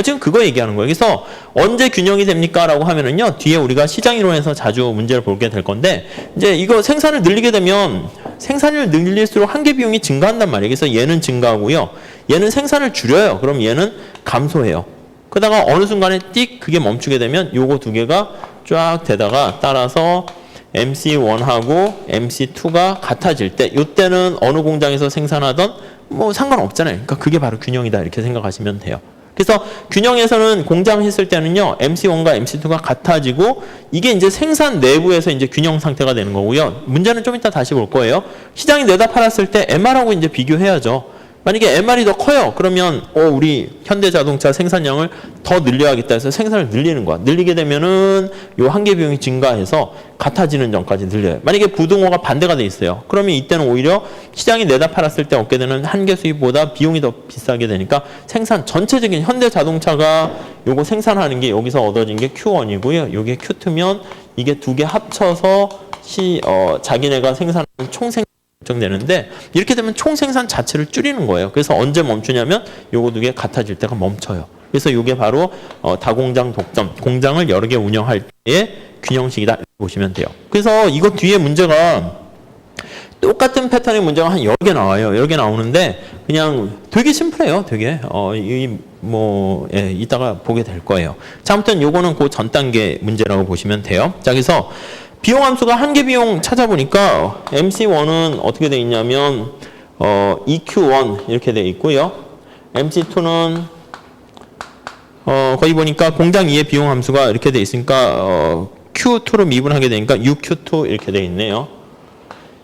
지금 그거 얘기하는 거예요. 그래서 언제 균형이 됩니까? 라고 하면은요, 뒤에 우리가 시장 이론에서 자주 문제를 보게 될 건데, 이제 이거 생산을 늘리게 되면 생산을 늘릴수록 한계 비용이 증가한단 말이에요. 그래서 얘는 증가하고요. 얘는 생산을 줄여요. 그럼 얘는 감소해요. 그러다가 어느 순간에 띡 그게 멈추게 되면 요거 2개가 쫙 되다가 따라서 MC1하고 MC2가 같아질 때, 이때는 어느 공장에서 생산하던 뭐 상관없잖아요. 그러니까 그게 바로 균형이다 이렇게 생각하시면 돼요. 그래서 균형에서는 공장 했을 때는요, MC1과 MC2가 같아지고 이게 이제 생산 내부에서 이제 균형 상태가 되는 거고요. 문제는 좀 이따 다시 볼 거예요. 시장이 내다 팔았을 때 MR하고 이제 비교해야죠. 만약에 MR이 더 커요. 그러면 우리 현대자동차 생산량을 더 늘려야겠다 해서 생산을 늘리는 거야. 늘리게 되면은 요 한계 비용이 증가해서 같아지는 점까지 늘려요. 만약에 부등호가 반대가 돼 있어요. 그러면 이때는 오히려 시장이 내다 팔았을 때 얻게 되는 한계 수입보다 비용이 더 비싸게 되니까 생산 전체적인 현대자동차가 요거 생산하는 게 여기서 얻어진 게 Q1이고요. 요게 Q2면 이게 두 개 합쳐서 자기네가 생산하는 총생 결정되는데 이렇게 되면 총생산 자체를 줄이는 거예요. 그래서 언제 멈추냐면 요거 두 개 같아질 때가 멈춰요. 그래서 이게 바로 다공장 독점, 공장을 여러 개 운영할 때의 균형식이다 보시면 돼요. 그래서 이거 뒤에 문제가 똑같은 패턴의 문제가 한 여러 개 나와요. 여러 개 나오는데 그냥 되게 심플해요. 되게 이따가 보게 될 거예요. 자, 아무튼 요거는 그 전 단계 문제라고 보시면 돼요. 자, 그래서 비용 함수가 한계 비용 찾아보니까 MC1은 어떻게 돼 있냐면 EQ1 이렇게 돼 있고요. MC2는 거기 보니까 공장 2의 비용 함수가 이렇게 돼 있으니까 Q2로 미분하게 되니까 UQ2 이렇게 돼 있네요.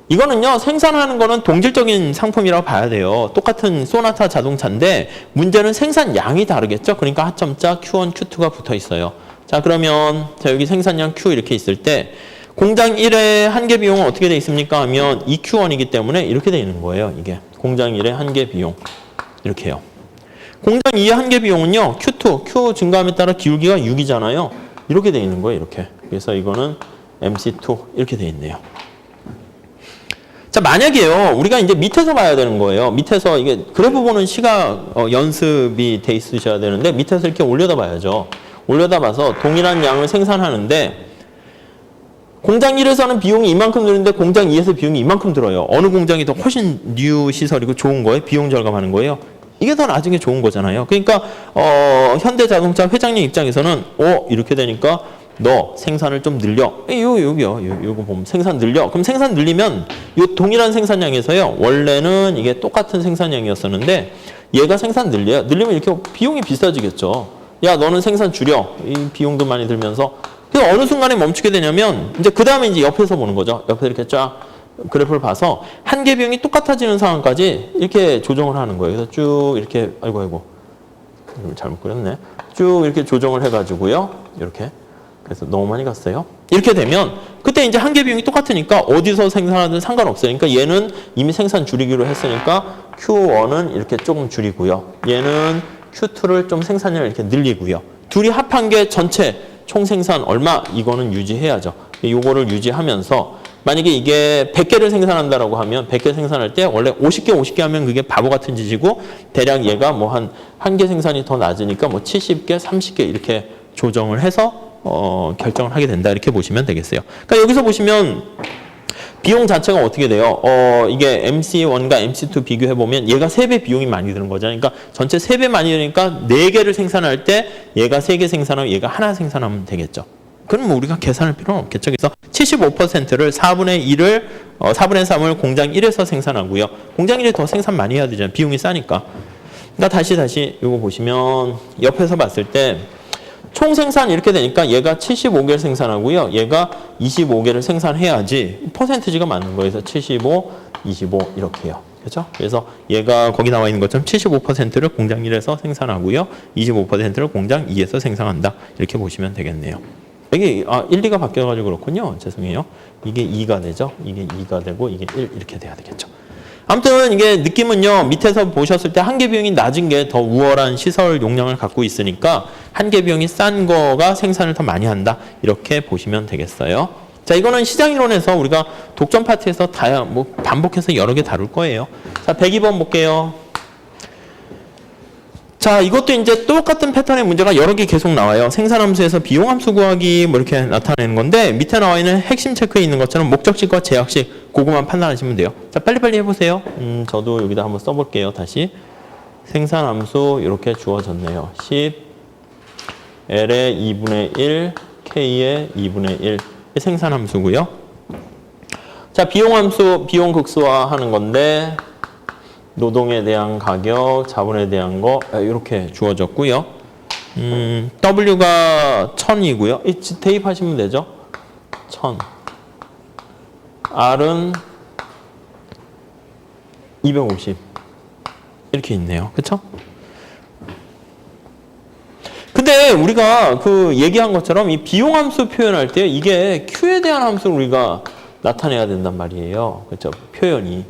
이거는요, 생산하는 거는 동질적인 상품이라고 봐야 돼요. 똑같은 소나타 자동차인데 문제는 생산량이 다르겠죠. 그러니까 하점자 Q1, Q2가 붙어 있어요. 자, 그러면 자, 여기 생산량 Q 이렇게 있을 때 공장 1의 한계 비용은 어떻게 돼 있습니까? 하면 EQ1이기 때문에 이렇게 돼 있는 거예요. 이게 공장 1의 한계 비용 이렇게요. 공장 2의 한계 비용은요, Q2, Q 증가함에 따라 기울기가 6이잖아요. 이렇게 돼 있는 거예요. 이렇게. 그래서 이거는 MC2 이렇게 돼 있네요. 자, 만약에요, 우리가 이제 밑에서 봐야 되는 거예요. 밑에서 이게 그래프 보는 시각 연습이 돼 있으셔야 되는데 밑에서 이렇게 올려다 봐야죠. 올려다 봐서 동일한 양을 생산하는데 공장 1에서는 비용이 이만큼 드는데 공장 2에서 비용이 이만큼 들어요. 어느 공장이 더 훨씬 뉴 시설이고 좋은 거예요? 비용 절감하는 거예요? 이게 더 나중에 좋은 거잖아요. 그러니까 현대자동차 회장님 입장에서는 이렇게 되니까 너 생산을 좀 늘려. 요거 보면 생산 늘려. 그럼 생산 늘리면 요 동일한 생산량에서요. 원래는 이게 똑같은 생산량이었었는데 얘가 생산 늘려요. 늘리면 이렇게 비용이 비싸지겠죠. 야, 너는 생산 줄여. 이 비용도 많이 들면서. 그래서 어느 순간에 멈추게 되냐면 이제 그 다음에 이제 옆에서 보는 거죠. 옆에서 이렇게 쫙 그래프를 봐서 한계 비용이 똑같아지는 상황까지 이렇게 조정을 하는 거예요. 그래서 쭉 이렇게 아이고 잘못 그렸네. 쭉 이렇게 조정을 해가지고요. 이렇게. 그래서 너무 많이 갔어요. 이렇게 되면 그때 이제 한계 비용이 똑같으니까 어디서 생산하든 상관없어요. 그러니까 얘는 이미 생산 줄이기로 했으니까 Q1은 이렇게 조금 줄이고요. 얘는 Q2를 좀 생산량을 이렇게 늘리고요. 둘이 합한 게 전체 총 생산 얼마? 이거는 유지해야죠. 요거를 유지하면서 만약에 이게 100개를 생산한다라고 하면 100개 생산할 때 원래 50개 하면 그게 바보 같은 짓이고 대략 얘가 뭐 한 개 생산이 더 낮으니까 뭐 70개, 30개 이렇게 조정을 해서 결정을 하게 된다 이렇게 보시면 되겠어요. 그러니까 여기서 보시면 비용 자체가 어떻게 돼요? 이게 MC1과 MC2 비교해 보면 얘가 3배 비용이 많이 드는 거죠. 그러니까 전체 3배 많이 드니까 4개를 생산할 때 얘가 3개 생산하고 얘가 하나 생산하면 되겠죠. 그럼 뭐 우리가 계산할 필요는 없겠죠. 그래서 75%를 4분의 3을 공장 1에서 생산하고요. 공장 1이 더 생산 많이 해야 되잖아요. 비용이 싸니까. 그러니까 다시 이거 보시면 옆에서 봤을 때 총 생산 이렇게 되니까 얘가 75개를 생산하고요. 얘가 25개를 생산해야지 퍼센트지가 맞는 거예요. 그래서 75, 25 이렇게요. 그렇죠? 그래서 얘가 거기 나와 있는 것처럼 75%를 공장 1에서 생산하고요. 25%를 공장 2에서 생산한다. 이렇게 보시면 되겠네요. 이게 1, 2가 바뀌어가지고 그렇군요. 죄송해요. 이게 2가 되죠. 이게 2가 되고 이게 1 이렇게 돼야 되겠죠. 아무튼 이게 느낌은요. 밑에서 보셨을 때 한계 비용이 낮은 게 더 우월한 시설 용량을 갖고 있으니까 한계 비용이 싼 거가 생산을 더 많이 한다. 이렇게 보시면 되겠어요. 자, 이거는 시장이론에서 우리가 독점 파트에서 반복해서 여러 개 다룰 거예요. 자, 102번 볼게요. 자, 이것도 이제 똑같은 패턴의 문제가 여러 개 계속 나와요. 생산함수에서 비용함수 구하기 뭐 이렇게 나타내는 건데 밑에 나와 있는 핵심 체크에 있는 것처럼 목적식과 제약식 그거만 판단하시면 돼요. 자, 빨리빨리 해보세요. 저도 여기다 한번 써볼게요. 다시 생산함수 이렇게 주어졌네요. 10 L의 2분의 1 K의 2분의 1 생산함수고요. 자, 비용함수 비용 극소화하는 건데 노동에 대한 가격, 자본에 대한 거 이렇게 주어졌고요. W가 1000이고요. 대입하시면 되죠. 1000. R은 250. 이렇게 있네요. 그쵸? 근데 우리가 그 얘기한 것처럼 이 비용함수 표현할 때 이게 Q에 대한 함수를 우리가 나타내야 된단 말이에요. 그렇죠? 표현이.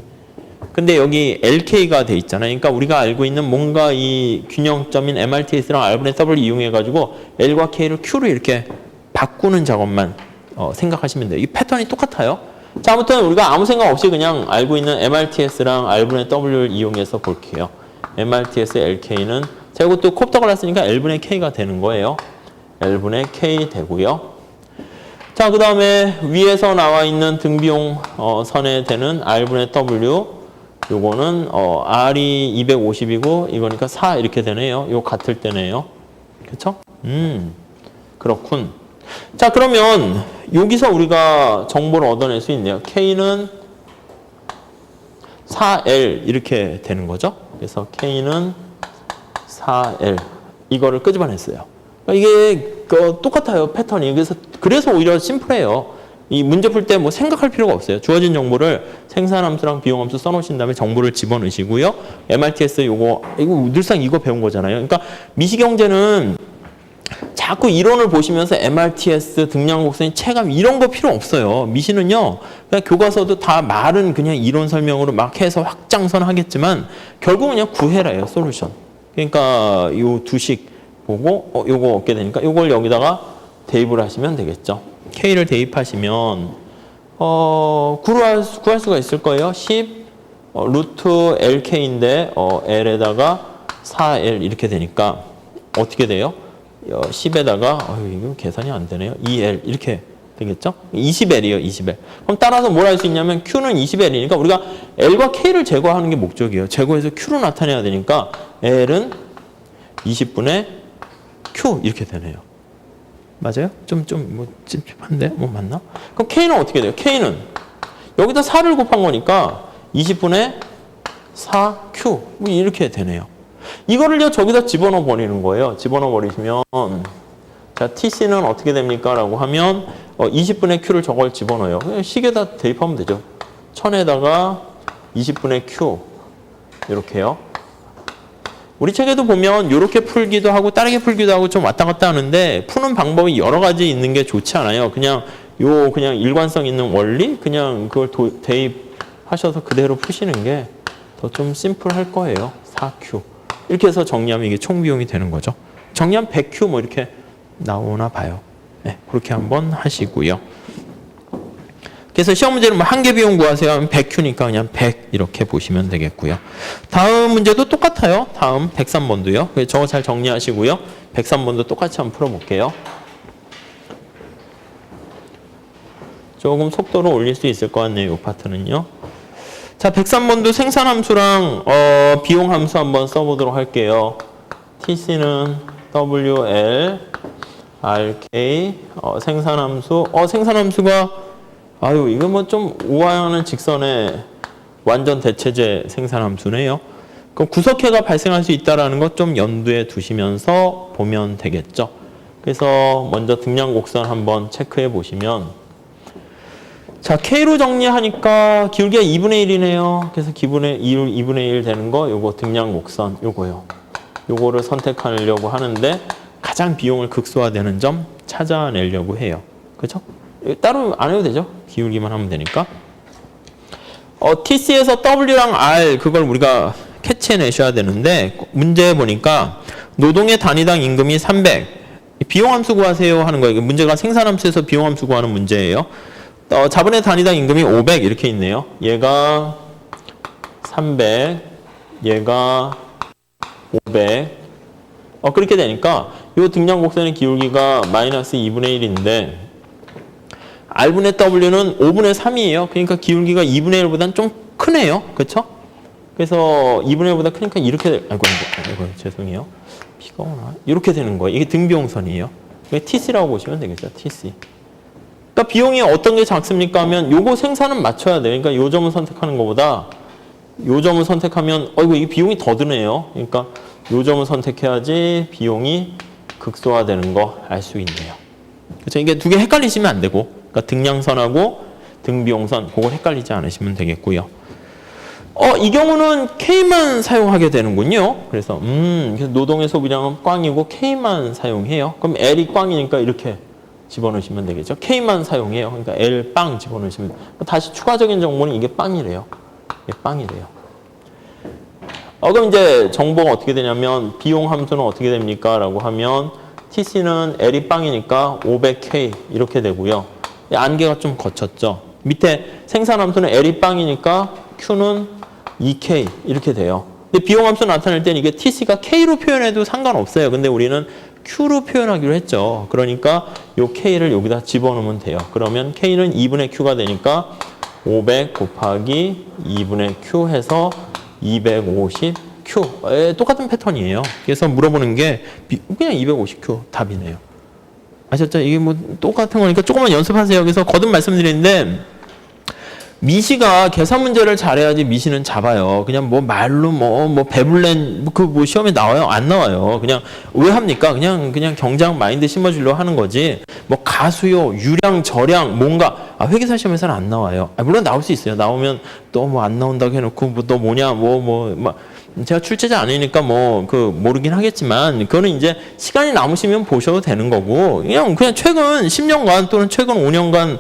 근데 여기 LK가 돼 있잖아요. 그러니까 우리가 알고 있는 뭔가 이 균형점인 MRTS랑 R분의 W 이용해가지고 L과 K를 Q로 이렇게 바꾸는 작업만 생각하시면 돼요. 이 패턴이 똑같아요. 자, 아무튼 우리가 아무 생각 없이 그냥 알고 있는 MRTS랑 R분의 W를 이용해서 볼게요. MRTS LK는 자, 이것도 콥터가 났으니까 L분의 K가 되는 거예요. L분의 K 되고요. 자, 그 다음에 위에서 나와 있는 등비용 선에 되는 R분의 W 요거는 R이 250이고 이거니까 4 이렇게 되네요. 요 같을 때네요. 그쵸? 그렇군. 자, 그러면 여기서 우리가 정보를 얻어낼 수 있네요. K는 4L 이렇게 되는 거죠. 그래서 K는 4L 이거를 끄집어냈어요. 그러니까 이게 똑같아요. 패턴이. 그래서 오히려 심플해요. 이 문제 풀 때 뭐 생각할 필요가 없어요. 주어진 정보를 생산함수랑 비용함수 써놓으신 다음에 정보를 집어넣으시고요. MRTS 이거 늘상 이거 배운 거잖아요. 그러니까 미시경제는 자꾸 이론을 보시면서 MRTS, 등량곡선, 체감 이런 거 필요 없어요. 미시는요. 그냥 교과서도 다 말은 그냥 이론 설명으로 막 해서 확장선 하겠지만 결국은 그냥 구해라예요. 솔루션. 그러니까 요 두식 보고 요거 얻게 되니까 요걸 여기다가 대입을 하시면 되겠죠. K를 대입하시면 구할 수가 있을 거예요. 10 루트 LK인데 L에다가 4L 이렇게 되니까 어떻게 돼요? 10에다가 이거 계산이 안 되네요. 2L 이렇게 되겠죠? 20L이에요. 20L. 그럼 따라서 뭘 할 수 있냐면 Q는 20L이니까 우리가 L과 K를 제거하는 게 목적이에요. 제거해서 Q로 나타내야 되니까 L은 20분의 Q 이렇게 되네요. 맞아요? 좀 찝찝한데? 뭐 맞나? 그럼 K는 어떻게 돼요? K는 여기다 4를 곱한 거니까 20분의 4Q 뭐 이렇게 되네요. 이거를요 저기다 집어넣어 버리는 거예요. 집어넣어 버리시면 자 TC는 어떻게 됩니까? 라고 하면 20분의 Q를 저걸 집어넣어요. 그냥 식에다 대입하면 되죠. 1000에다가 20분의 Q 이렇게요. 우리 책에도 보면 이렇게 풀기도 하고 다르게 풀기도 하고 좀 왔다 갔다 하는데 푸는 방법이 여러 가지 있는 게 좋지 않아요. 그냥 일관성 있는 원리 그냥 그걸 대입하셔서 그대로 푸시는 게 더 좀 심플할 거예요. 4Q. 이렇게 해서 정리하면 이게 총 비용이 되는 거죠. 정리하면 100Q 뭐 이렇게 나오나 봐요. 네, 그렇게 한번 하시고요. 그래서 시험 문제는 뭐 한개 비용 구하세요 하면 100Q니까 그냥 100 이렇게 보시면 되겠고요. 다음 문제도 똑같아요. 다음 103번도요. 저거 잘 정리하시고요. 103번도 똑같이 한번 풀어볼게요. 조금 속도를 올릴 수 있을 것 같네요. 이 파트는요. 자, 103번도 생산함수랑 비용함수 한번 써보도록 할게요. TC는 WL, RK, 생산함수가 이거 뭐 좀 우아하는 직선의 완전 대체제 생산함수네요. 그럼 구석해가 발생할 수 있다는 것 좀 염두에 두시면서 보면 되겠죠. 그래서 먼저 등량곡선 한번 체크해 보시면 자, K로 정리하니까 기울기가 2분의 1이네요. 그래서 2분의 1 되는 거 요거 등량곡선 요거요. 요거를 선택하려고 하는데 가장 비용을 극소화되는 점 찾아내려고 해요. 그렇죠? 따로 안 해도 되죠. 기울기만 하면 되니까. TC에서 W랑 R 그걸 우리가 캐치해내셔야 되는데 문제 보니까 노동의 단위당 임금이 300 비용함수 구하세요 하는 거예요. 문제가 생산함수에서 비용함수 구하는 문제예요. 자본의 단위당 임금이 500 이렇게 있네요. 얘가 300 얘가 500 그렇게 되니까 이 등량곡선의 기울기가 마이너스 2분의 1인데 R분의 W는 5분의 3이에요. 그러니까 기울기가 2분의 1보다는 좀 크네요. 그렇죠? 그래서 2분의 1보다 크니까 이렇게 아이고 죄송해요. 피가 오나? 이렇게 되는 거예요. 이게 등비용선이에요. 이게 TC라고 보시면 되겠죠. TC. 그러니까 비용이 어떤 게 작습니까 하면 요거 생산은 맞춰야 돼요. 그러니까 요 점을 선택하는 것보다 요 점을 선택하면 이게 비용이 더 드네요. 그러니까 요 점을 선택해야지 비용이 극소화되는 거 알 수 있네요. 그렇죠? 이게 두 개 헷갈리시면 안 되고 그러니까 등량선하고 등비용선 그걸 헷갈리지 않으시면 되겠고요. 이 경우는 K만 사용하게 되는군요. 그래서 노동의 소비량은 꽝이고 K만 사용해요. 그럼 L이 꽝이니까 이렇게 집어넣으시면 되겠죠. K만 사용해요. 그러니까 L 빵 집어넣으시면 다시 추가적인 정보는 이게 빵이래요. 이게 빵이래요. 그럼 이제 정보가 어떻게 되냐면 비용 함수는 어떻게 됩니까? 라고 하면 TC는 L이 빵이니까 500K 이렇게 되고요. 안개가 좀 거쳤죠. 밑에 생산 함수는 L이 빵이니까 Q는 2K 이렇게 돼요. 근데 비용 함수 나타낼 때는 이게 TC가 K로 표현해도 상관없어요. 근데 우리는 Q로 표현하기로 했죠. 그러니까 요 K를 여기다 집어넣으면 돼요. 그러면 K는 2분의 Q가 되니까 500 곱하기 2분의 Q 해서 250Q. 똑같은 패턴이에요. 그래서 물어보는 게 그냥 250Q 답이네요. 아셨죠? 이게 뭐 똑같은 거니까 조금만 연습하세요. 그래서 거듭 말씀드리는데 미시가 계산 문제를 잘해야지 미시는 잡아요. 그냥 뭐 말로 뭐 배불렌 뭐 시험에 나와요? 안 나와요. 그냥 왜 합니까? 그냥 경제학 마인드 심어주려고 하는 거지. 뭐 가수요, 유량, 저량, 뭔가 회계사 시험에서는 안 나와요. 물론 나올 수 있어요. 나오면 또 뭐 안 나온다고 해놓고 뭐 너 뭐냐 제가 출제자 아니니까 모르긴 하겠지만 그거는 이제 시간이 남으시면 보셔도 되는 거고 그냥 최근 10년간 또는 최근 5년간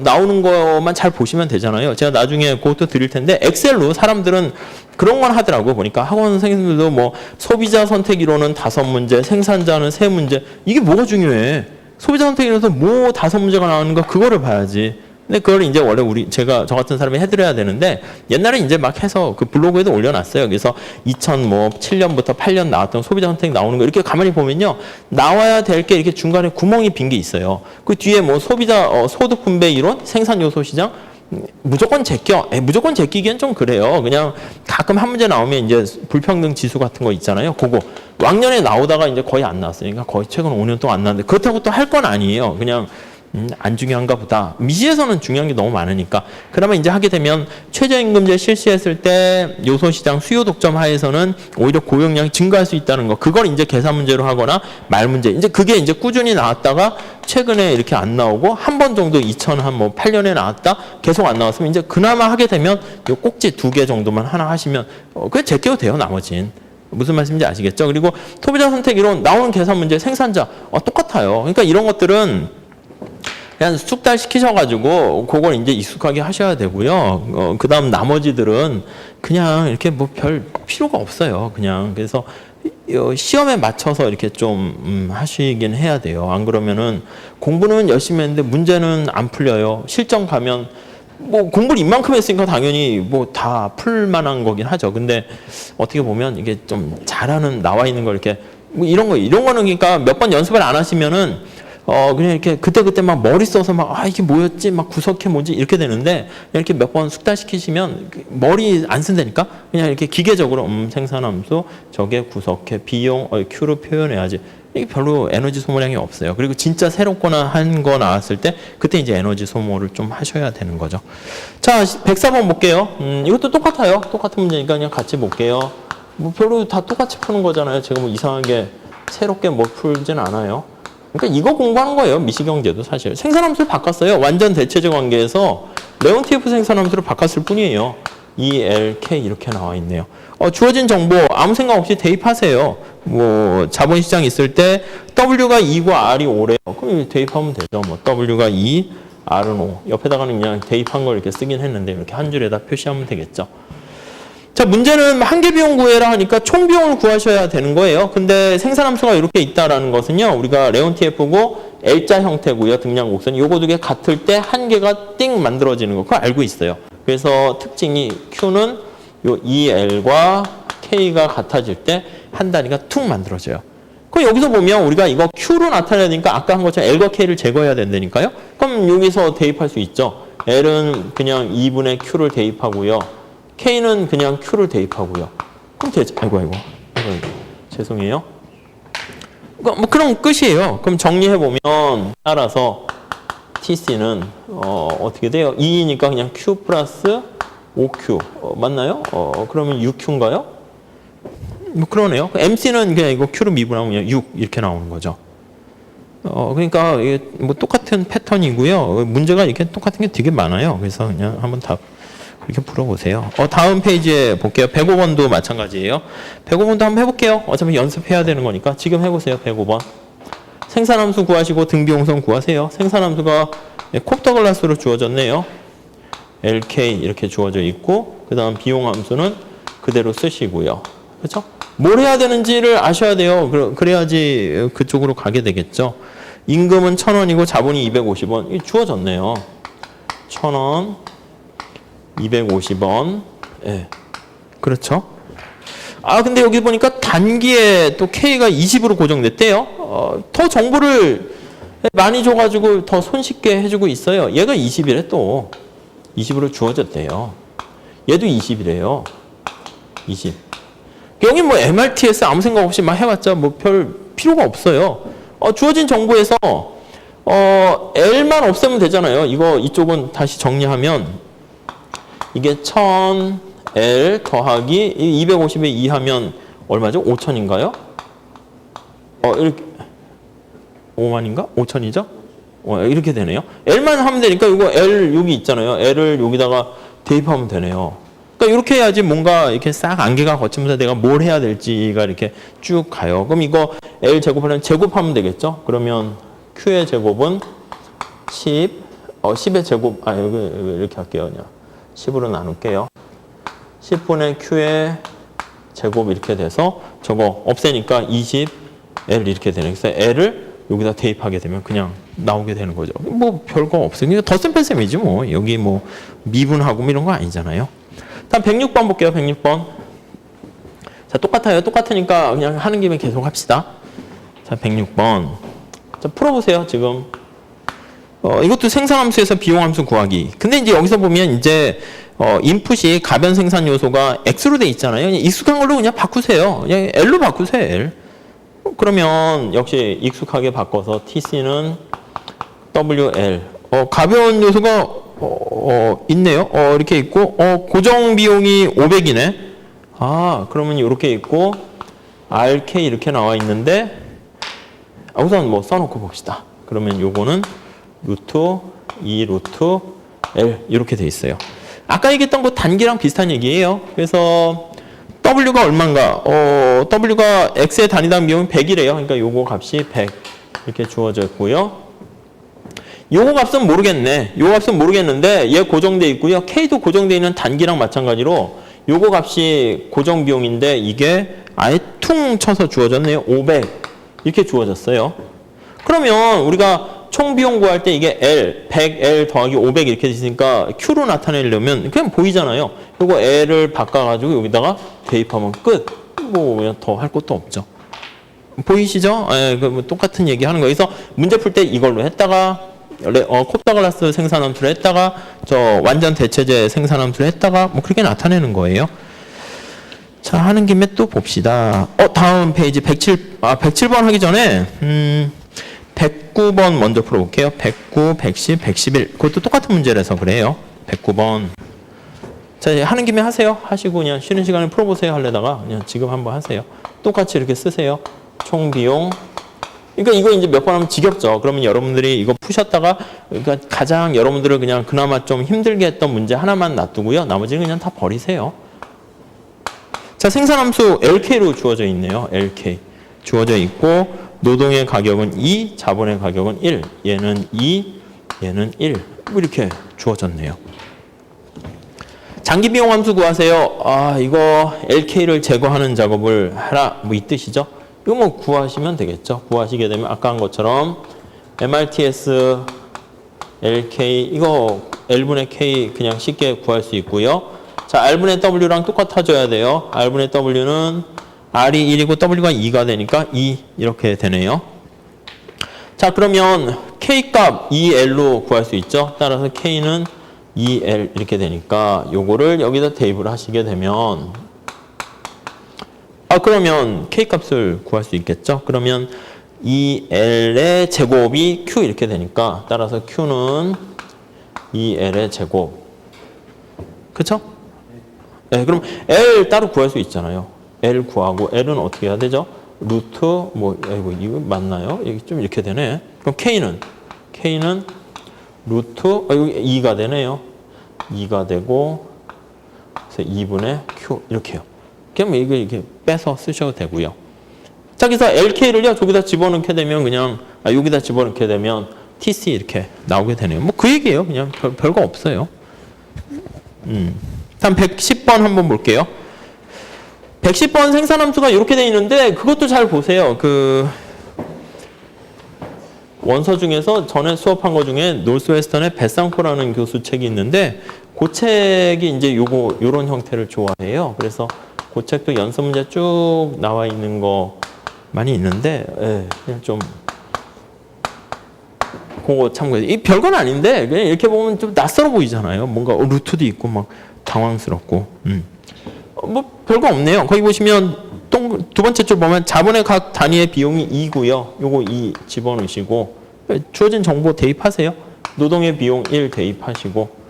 나오는 것만 잘 보시면 되잖아요. 제가 나중에 그것도 드릴 텐데 엑셀로 사람들은 그런 건 하더라고. 보니까 학원 선생님들도 뭐 소비자 선택 이론은 5문제, 생산자는 3문제. 이게 뭐가 중요해? 소비자 선택 이론에서 뭐 5문제가 나오는가 그거를 봐야지. 근데 그걸 이제 원래 저 같은 사람이 해드려야 되는데 옛날에 이제 막 해서 그 블로그에도 올려놨어요. 그래서 2007년부터 8년 나왔던 소비자 선택 나오는 거 이렇게 가만히 보면요. 나와야 될 게 이렇게 중간에 구멍이 빈 게 있어요. 그 뒤에 뭐 소비자 소득 분배 이론, 생산 요소 시장 무조건 제껴. 무조건 제끼기엔 좀 그래요. 그냥 가끔 한 문제 나오면 이제 불평등 지수 같은 거 있잖아요. 그거 왕년에 나오다가 이제 거의 안 나왔으니까 거의 최근 5년 동안 안 나왔는데 그렇다고 또 할 건 아니에요. 그냥 안 중요한가 보다. 미시에서는 중요한 게 너무 많으니까. 그러면 이제 하게 되면 최저임금제 실시했을 때 요소시장 수요 독점 하에서는 오히려 고용량이 증가할 수 있다는 거. 그걸 이제 계산 문제로 하거나 말 문제. 이제 그게 이제 꾸준히 나왔다가 최근에 이렇게 안 나오고 한 번 정도 2008년에 나왔다 계속 안 나왔으면 이제 그나마 하게 되면 요 꼭지 2개 정도만 하나 하시면 그게 제껴도 돼요. 나머진. 무슨 말씀인지 아시겠죠? 그리고 소비자 선택 이론 나오는 계산 문제 생산자 똑같아요. 그러니까 이런 것들은 그냥 숙달 시키셔가지고 그걸 이제 익숙하게 하셔야 되고요. 그 다음 나머지들은 그냥 이렇게 뭐 별 필요가 없어요. 그냥 그래서 시험에 맞춰서 이렇게 좀 하시긴 해야 돼요. 안 그러면은 공부는 열심히 했는데 문제는 안 풀려요. 실전 가면 뭐 공부를 이만큼 했으니까 당연히 뭐 다 풀만한 거긴 하죠. 근데 어떻게 보면 이게 좀 잘하는 나와 있는 걸 이렇게 뭐 이런 거는 그러니까 몇 번 연습을 안 하시면은 그냥 이렇게 그때 막 머리 써서 이게 뭐였지? 막 구석해 뭐지? 이렇게 되는데, 이렇게 몇 번 숙달시키시면 머리 안 쓴다니까? 그냥 이렇게 기계적으로, 생산함수, 저게 구석해, 비용, Q로 표현해야지. 이게 별로 에너지 소모량이 없어요. 그리고 진짜 새롭거나 한 거 나왔을 때, 그때 이제 에너지 소모를 좀 하셔야 되는 거죠. 자, 104번 볼게요. 이것도 똑같아요. 똑같은 문제니까 그냥 같이 볼게요. 뭐 별로 다 똑같이 푸는 거잖아요. 제가 뭐 이상하게 새롭게 뭐 풀진 않아요. 그러니까 이거 공부하는 거예요. 미시경제도 사실. 생산함수를 바꿨어요. 완전 대체적 관계에서 레온티에프 생산함수를 바꿨을 뿐이에요. ELK 이렇게 나와 있네요. 주어진 정보 아무 생각 없이 대입하세요. 뭐 자본시장 있을 때 W가 2고 R이 5래요. 그럼 대입하면 되죠. 뭐 W가 2, R은 5. 옆에다가는 그냥 대입한 걸 이렇게 쓰긴 했는데 이렇게 한 줄에다 표시하면 되겠죠. 자, 문제는 한계 비용 구해라 하니까 총 비용을 구하셔야 되는 거예요. 근데 생산함수가 이렇게 있다라는 것은요. 우리가 레온티에프고 L자 형태고요. 등량 곡선. 요거 두 개 같을 때 한계가 띵 만들어지는 거. 그거 알고 있어요. 그래서 특징이 Q는 요 EL과 K가 같아질 때 한 단위가 툭 만들어져요. 그럼 여기서 보면 우리가 이거 Q로 나타내야 되니까 아까 한 것처럼 L과 K를 제거해야 된다니까요. 그럼 여기서 대입할 수 있죠. L은 그냥 2분의 Q를 대입하고요. K는 그냥 Q를 대입하고요. 그럼 되죠. 아이고. 죄송해요. 뭐 그럼 끝이에요. 그럼 정리해보면 따라서 TC는 어떻게 돼요? 2니까 그냥 Q 플러스 5Q. 맞나요? 그러면 6Q인가요? 뭐 그러네요. MC는 그냥 이거 Q로 미분하면 그냥 6 이렇게 나오는 거죠. 그러니까 이게 뭐 똑같은 패턴이고요. 문제가 이렇게 똑같은 게 되게 많아요. 그래서 그냥 한번 답 이렇게 풀어보세요. 다음 페이지에 볼게요. 105번도 마찬가지예요. 105번도 한번 해볼게요. 어차피 연습해야 되는 거니까 지금 해보세요. 105번. 생산함수 구하시고 등비용성 구하세요. 생산함수가 콥더글라스로 주어졌네요. LK 이렇게 주어져 있고 그 다음 비용함수는 그대로 쓰시고요. 그렇죠? 뭘 해야 되는지를 아셔야 돼요. 그래야지 그쪽으로 가게 되겠죠. 임금은 1,000원이고 자본이 250원. 이게 주어졌네요. 1,000원, 250원. 예. 그렇죠? 근데 여기 보니까 단기에 또 K가 20으로 고정됐대요. 더 정보를 많이 줘가지고 더 손쉽게 해주고 있어요. 얘가 20이래 또. 20으로 주어졌대요. 얘도 20이래요. 20. 여기 뭐 MRTS 아무 생각 없이 막 해봤자 뭐 별 필요가 없어요. 주어진 정보에서 L만 없애면 되잖아요. 이쪽은 다시 정리하면 이게 1000L 더하기 250에 2 하면 얼마죠? 5000인가요? 이렇게 5만인가? 5000이죠? 이렇게 되네요. L만 하면 되니까 이거 L 여기 있잖아요. L을 여기다가 대입하면 되네요. 그러니까 이렇게 해야지 뭔가 이렇게 싹 안개가 거치면서 내가 뭘 해야 될지가 이렇게 쭉 가요. 그럼 이거 L 제곱하려면 제곱하면 되겠죠? 그러면 Q의 제곱은 10, 10의 제곱, 여기 이렇게 할게요. 그냥 10으로 나눌게요. 10분의 Q의 제곱 이렇게 돼서 저거 없애니까 20L 이렇게 되네. 그래서 L을 여기다 대입하게 되면 그냥 나오게 되는 거죠. 뭐 별거 없어요. 그러니까 덧셈 뺄셈이지 뭐. 여기 뭐 미분하고 이런 거 아니잖아요. 다음 106번 볼게요. 106번. 자, 똑같아요. 똑같으니까 그냥 하는 김에 계속 합시다. 자, 106번. 자, 풀어보세요. 지금. 이것도 생산함수에서 비용함수 구하기. 근데 이제 여기서 보면 이제 인풋이 가변 생산 요소가 X로 돼 있잖아요. 그냥 익숙한 걸로 그냥 바꾸세요. 그냥 L로 바꾸세요. L. 그러면 역시 익숙하게 바꿔서 TC는 WL. 가벼운 요소가 있네요. 이렇게 있고 고정 비용이 500이네. 그러면 이렇게 있고 RK 이렇게 나와 있는데 우선 뭐 써놓고 봅시다. 그러면 요거는 루트 2 루트 L 이렇게 돼 있어요. 아까 얘기했던 거 단기랑 비슷한 얘기예요. 그래서 W가 얼마인가? W가 X의 단위당 비용이 100이래요. 그러니까 요거 값이 100 이렇게 주어져 있고요. 요거 값은 모르겠네. 요거 값은 모르겠는데 얘 고정돼 있고요. K도 고정돼 있는 단기랑 마찬가지로 요거 값이 고정 비용인데 이게 아예 퉁 쳐서 주어졌네요. 500 이렇게 주어졌어요. 그러면 우리가 총 비용 구할 때 이게 L, 100L 더하기 500 이렇게 있으니까 Q로 나타내려면 그냥 보이잖아요. 요거 L을 바꿔가지고 여기다가 대입하면 끝. 뭐 더 할 것도 없죠. 보이시죠? 뭐 똑같은 얘기 하는 거예요. 그래서 문제 풀 때 이걸로 했다가 콥더글라스 생산함수를 했다가 저 완전 대체제 생산함수를 했다가 뭐 그렇게 나타내는 거예요. 자, 하는 김에 또 봅시다. 다음 페이지 107번 하기 전에 109번 먼저 풀어볼게요. 109, 110, 111. 그것도 똑같은 문제라서 그래요. 109번. 자, 하는 김에 하세요. 하시고 그냥 쉬는 시간에 풀어보세요. 하려다가 그냥 지금 한번 하세요. 똑같이 이렇게 쓰세요. 총 비용. 그러니까 이거 이제 몇 번 하면 지겹죠. 그러면 여러분들이 이거 푸셨다가 그러니까 가장 여러분들을 그냥 그나마 좀 힘들게 했던 문제 하나만 놔두고요. 나머지는 그냥 다 버리세요. 자, 생산함수 LK로 주어져 있네요. LK. 주어져 있고 노동의 가격은 2, 자본의 가격은 1. 얘는 2, 얘는 1. 뭐 이렇게 주어졌네요. 장기 비용 함수 구하세요. 이거 LK를 제거하는 작업을 하라. 뭐 이 뜻이죠. 이거 뭐 구하시면 되겠죠. 구하시게 되면 아까 한 것처럼 MRTS LK 이거 L분의 K 그냥 쉽게 구할 수 있고요. 자, R분의 W랑 똑같아져야 돼요. R분의 W는 R이 1이고 W가 2가 되니까 2 이렇게 되네요. 자, 그러면 K 값 2L로 구할 수 있죠. 따라서 K는 2L 이렇게 되니까 요거를 여기다 대입을 하시게 되면 그러면 K 값을 구할 수 있겠죠. 그러면 2L의 제곱이 Q 이렇게 되니까 따라서 Q는 2L의 제곱. 그쵸? 네, 그럼 L 따로 구할 수 있잖아요. L 구하고 L은 어떻게 해야 되죠? 루트 이거 맞나요? 여기 좀 이렇게 되네. 그럼 K는 루트 여기 2가 되네요. 2가 되고 그래서 2분의 Q 이렇게요. 그럼 이게 빼서 쓰셔도 되고요. 자, 그래서 LK를요, 저기다 집어넣게 되면 그냥, 여기다 집어넣게 되면 TC 이렇게 나오게 되네요. 뭐 그 얘기예요. 그냥 별거 없어요. 다음 110번 한번 볼게요. 110번 생산함수가 이렇게 돼 있는데 그것도 잘 보세요. 그 원서 중에서 전에 수업한 거 중에 노스웨스턴의 베상코라는 교수 책이 있는데 그 책이 이제 요런 형태를 좋아해요. 그래서 그 책도 연습 문제 쭉 나와 있는 거 많이 있는데 그냥 좀 그거 참고해서 이 별건 아닌데 그냥 이렇게 보면 좀 낯설어 보이잖아요. 뭔가 루트도 있고 막 당황스럽고 뭐 별거 없네요. 거기 보시면 두 번째 줄 보면 자본의 각 단위의 비용이 2고요. 요거 2 집어넣으시고 주어진 정보 대입하세요. 노동의 비용 1 대입하시고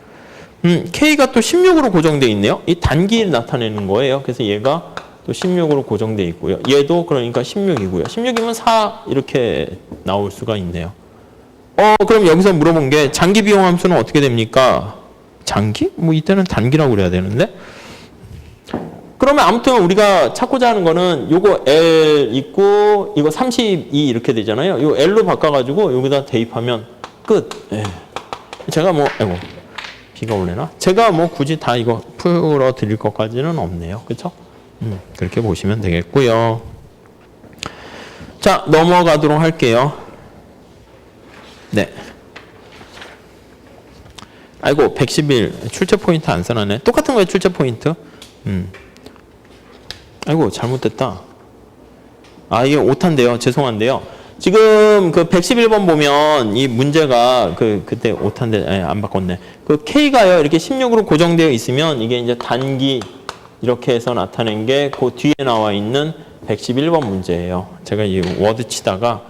K가 또 16으로 고정되어 있네요. 이 단기를 나타내는 거예요. 그래서 얘가 또 16으로 고정되어 있고요. 얘도 그러니까 16이고요. 16이면 4 이렇게 나올 수가 있네요. 그럼 여기서 물어본 게 장기 비용 함수는 어떻게 됩니까? 장기? 뭐 이때는 단기라고 그래야 되는데. 그러면 아무튼 우리가 찾고자 하는 거는 요거 L 있고 이거 32 이렇게 되잖아요. 요 L로 바꿔가지고 여기다 대입하면 끝. 제가 뭐 비가 올래나? 제가 뭐 굳이 다 이거 풀어 드릴 것까지는 없네요. 그렇죠? 그렇게 보시면 되겠고요. 자, 넘어가도록 할게요. 네. 아이고 111 출제 포인트 안 써놨네. 똑같은 거예요. 출제 포인트. 아이고 잘못됐다. 이게 오타인데요. 죄송한데요. 지금 그 111번 보면 이 문제가 그때 오타인데 안 바꿨네. 그 K가요 이렇게 16으로 고정되어 있으면 이게 이제 단기 이렇게 해서 나타낸 게 그 뒤에 나와 있는 111번 문제예요. 제가 이 워드 치다가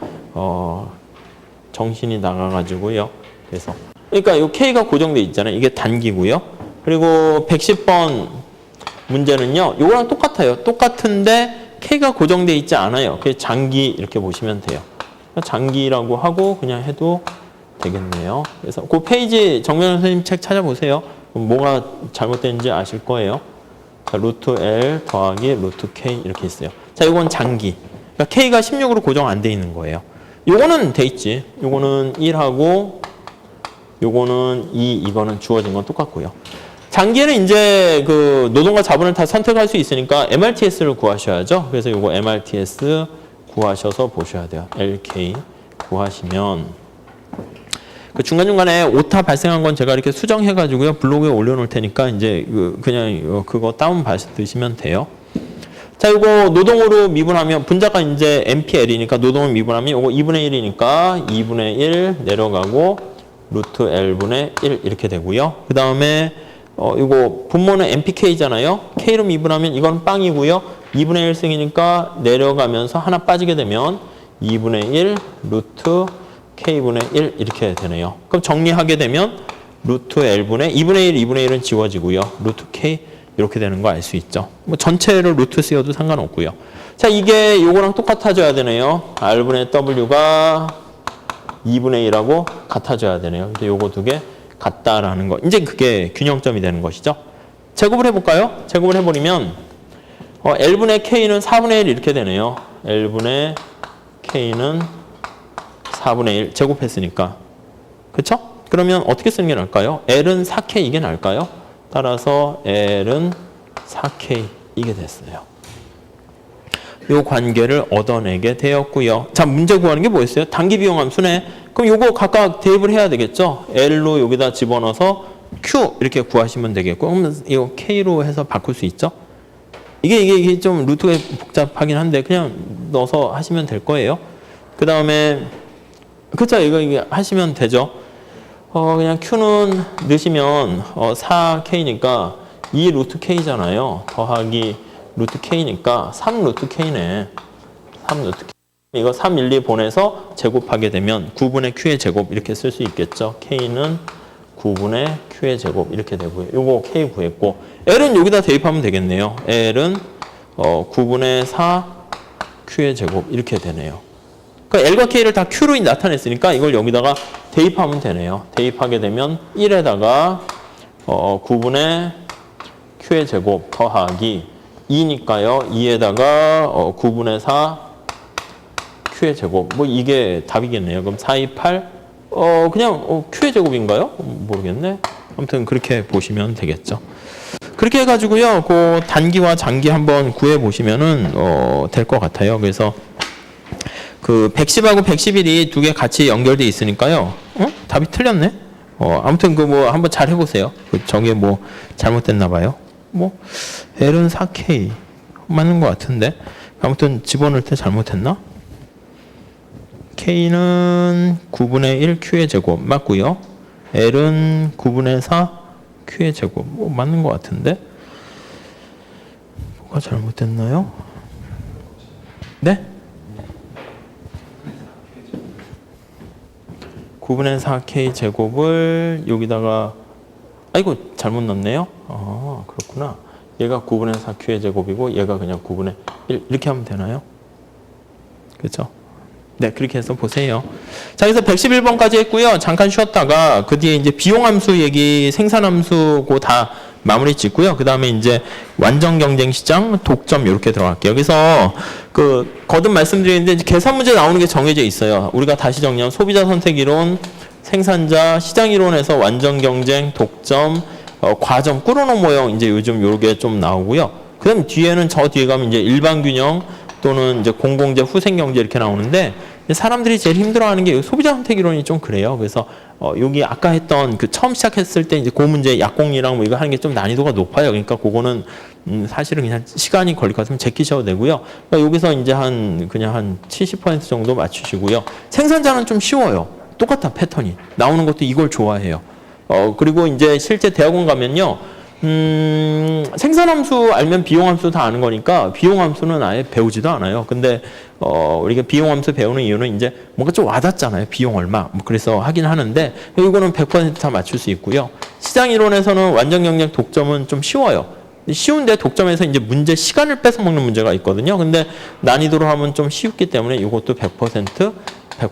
정신이 나가가지고요. 그래서 그러니까 이 K가 고정되어 있잖아요. 이게 단기고요. 그리고 110번 문제는요. 이거랑 똑같아요. 똑같은데 K가 고정되어 있지 않아요. 그게 장기 이렇게 보시면 돼요. 장기라고 하고 그냥 해도 되겠네요. 그래서 그 페이지 정면 선생님 책 찾아보세요. 뭐가 잘못된지 아실 거예요. 자, 루트 L 더하기 루트 K 이렇게 있어요. 자, 이건 장기. 그러니까 K가 16으로 고정 안 돼 있는 거예요. 요거는 돼 있지. 요거는 1하고 요거는 2, 이거는 주어진 건 똑같고요. 장기는 이제 그 노동과 자본을 다 선택할 수 있으니까 MRTS를 구하셔야죠. 그래서 요거 MRTS 구하셔서 보셔야 돼요. LK 구하시면 그 중간중간에 오타 발생한 건 제가 이렇게 수정해가지고요. 블로그에 올려놓을 테니까 이제 그냥 그거 다운 받으시면 돼요. 자, 이거 노동으로 미분하면 분자가 이제 MPL이니까 노동을 미분하면 이거 2분의 1이니까 2분의 1 내려가고 루트 L분의 1 이렇게 되고요. 그 다음에 이거 분모는 MPK잖아요. K로 미분하면 이건 빵이고요. 2분의 1승이니까 내려가면서 하나 빠지게 되면 2분의 1 루트 K분의 1 이렇게 되네요. 그럼 정리하게 되면 루트 L분의 2분의 1, 2분의 1은 지워지고요. 루트 K 이렇게 되는 거 알 수 있죠. 뭐 전체를 루트 쓰여도 상관없고요. 자, 이게 요거랑 똑같아져야 되네요. R분의 W가 2분의 1하고 같아져야 되네요. 근데 요거 두 개 같다라는 거. 이제 그게 균형점이 되는 것이죠. 제곱을 해볼까요? 제곱을 해버리면 L분의 K는 4분의 1 이렇게 되네요. L분의 K는 4분의 1 제곱했으니까. 그쵸? 그러면 어떻게 쓰는 게 나을까요? L은 4K 이게 나을까요? 따라서 L은 4K 이게 됐어요. 요 관계를 얻어내게 되었고요. 자, 문제 구하는 게 뭐였어요? 단기 비용 함수네. 그럼 요거 각각 대입을 해야 되겠죠? L로 여기다 집어넣어서 Q 이렇게 구하시면 되겠고, 그러면 이거 K로 해서 바꿀 수 있죠? 이게 좀 루트가 복잡하긴 한데 그냥 넣어서 하시면 될 거예요. 그 다음에 그쵸, 이거 하시면 되죠. 그냥 Q는 넣으시면 4K니까 2 루트 K잖아요. 더하기 루트 K니까 3 루트 K네. 3 루트 K. 이거 3, 1, 2 보내서 제곱하게 되면 9분의 Q의 제곱 이렇게 쓸 수 있겠죠. K는 9분의 Q의 제곱 이렇게 되고요. 요거 K 구했고 L은 여기다 대입하면 되겠네요. L은 9분의 4 Q의 제곱 이렇게 되네요. 그러니까 L과 K를 다 Q로 나타냈으니까 이걸 여기다가 대입하면 되네요. 대입하게 되면 1에다가 9분의 Q의 제곱 더하기 2니까요. 2에다가 9분의 4 Q의 제곱. 뭐 이게 답이겠네요. 그럼 4, 2, 8 그냥 Q의 제곱인가요? 모르겠네. 아무튼 그렇게 보시면 되겠죠. 그렇게 해가지고요. 그 단기와 장기 한번 구해 보시면은 될 것 같아요. 그래서 그 110하고 111이 두 개 같이 연결돼 있으니까요. 답이 틀렸네. 아무튼 그 뭐 한번 잘 해보세요. 저게 뭐 잘못됐나 봐요. 뭐 L은 4K 맞는 것 같은데 아무튼 집어넣을 때 잘못했나? K는 9분의 1 Q의 제곱 맞고요. L은 9분의 4 Q의 제곱 뭐 맞는 것 같은데 뭐가 잘못됐나요? 네? 9분의 4K 제곱을 여기다가 아이고 잘못 넣었네요. 그렇구나. 얘가 9분의 4Q의 제곱이고 얘가 그냥 9분의 1 이렇게 하면 되나요? 그렇죠? 네, 그렇게 해서 보세요. 자, 그래서 111번까지 했고요. 잠깐 쉬었다가 그 뒤에 이제 비용함수 얘기, 생산함수 고 다 마무리 짓고요. 그 다음에 이제 완전 경쟁 시장, 독점 이렇게 들어갈게요. 그래서 그 거듭 말씀드리는데 이제 계산 문제 나오는 게 정해져 있어요. 우리가 다시 정리하면 소비자 선택 이론, 생산자, 시장 이론에서 완전 경쟁, 독점, 과점, 꾸러놓은 모형 이제 요즘 요게 좀 나오고요. 그 다음 뒤에는 저 뒤에 가면 이제 일반 균형 또는 이제 공공재, 후생경제 이렇게 나오는데 사람들이 제일 힘들어하는 게 소비자 선택 이론이 좀 그래요. 그래서 여기 아까 했던 그 처음 시작했을 때 이제 그 문제 약공리랑 뭐 이거 하는 게 좀 난이도가 높아요. 그러니까 그거는 사실은 그냥 시간이 걸릴 것 같으면 제끼셔도 되고요. 그러니까 여기서 이제 그냥 한 70% 정도 맞추시고요. 생산자는 좀 쉬워요. 똑같아 패턴이 나오는 것도 이걸 좋아해요. 그리고 이제 실제 대학원 가면요. 생산함수 알면 비용함수 다 아는 거니까 비용함수는 아예 배우지도 않아요. 근데 우리가 비용함수 배우는 이유는 이제 뭔가 좀 와닿잖아요. 비용 얼마. 뭐 그래서 하긴 하는데 이거는 100% 다 맞출 수 있고요. 시장 이론에서는 완전 경쟁 독점은 좀 쉬워요. 쉬운데 독점에서 이제 문제 시간을 뺏어 먹는 문제가 있거든요. 근데 난이도로 하면 좀 쉬웠기 때문에 이것도 100%.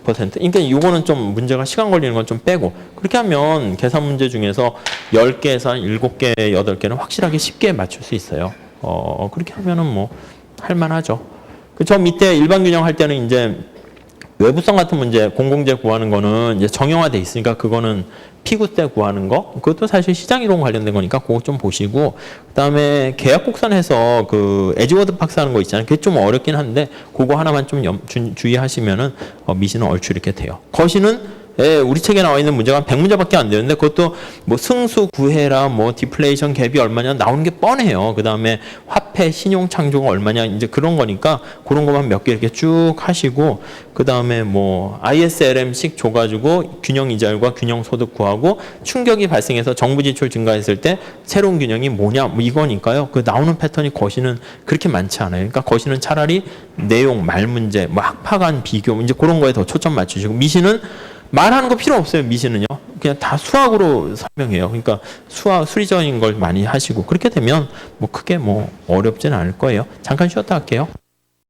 그러니까 이거는 좀 문제가 시간 걸리는 건 좀 빼고 그렇게 하면 계산 문제 중에서 10개에서 한 7개, 8개는 확실하게 쉽게 맞출 수 있어요. 그렇게 하면은 뭐 할만하죠. 저 밑에 일반 균형 할 때는 이제 외부성 같은 문제, 공공재 구하는 거는 이제 정형화돼 있으니까 그거는 피구 때 구하는 거, 그것도 사실 시장 이론 관련된 거니까 그거 좀 보시고, 그 다음에 계약 곡선에서 그 에즈워드 박스 하는 거 있잖아요. 그게 좀 어렵긴 한데, 그거 하나만 좀 주의하시면은 미시는 얼추 이렇게 돼요. 거시는 우리 책에 나와 있는 문제가 한 100문제밖에 안 되는데 그것도 뭐 승수 구해라 뭐 디플레이션 갭이 얼마냐 나오는 게 뻔해요. 그 다음에 화폐 신용 창조가 얼마냐 이제 그런 거니까 그런 것만 몇 개 이렇게 쭉 하시고 그 다음에 뭐 ISLM식 줘가지고 균형 이자율과 균형 소득 구하고 충격이 발생해서 정부 지출 증가했을 때 새로운 균형이 뭐냐 뭐 이거니까요. 그 나오는 패턴이 거시는 그렇게 많지 않아요. 그러니까 거시는 차라리 내용 말 문제 뭐 학파간 비교 이제 그런 거에 더 초점 맞추시고 미시는 말하는 거 필요 없어요. 미시는요. 그냥 다 수학으로 설명해요. 그러니까 수리적인 걸 많이 하시고 그렇게 되면 뭐 크게 뭐 어렵지는 않을 거예요. 잠깐 쉬었다 할게요.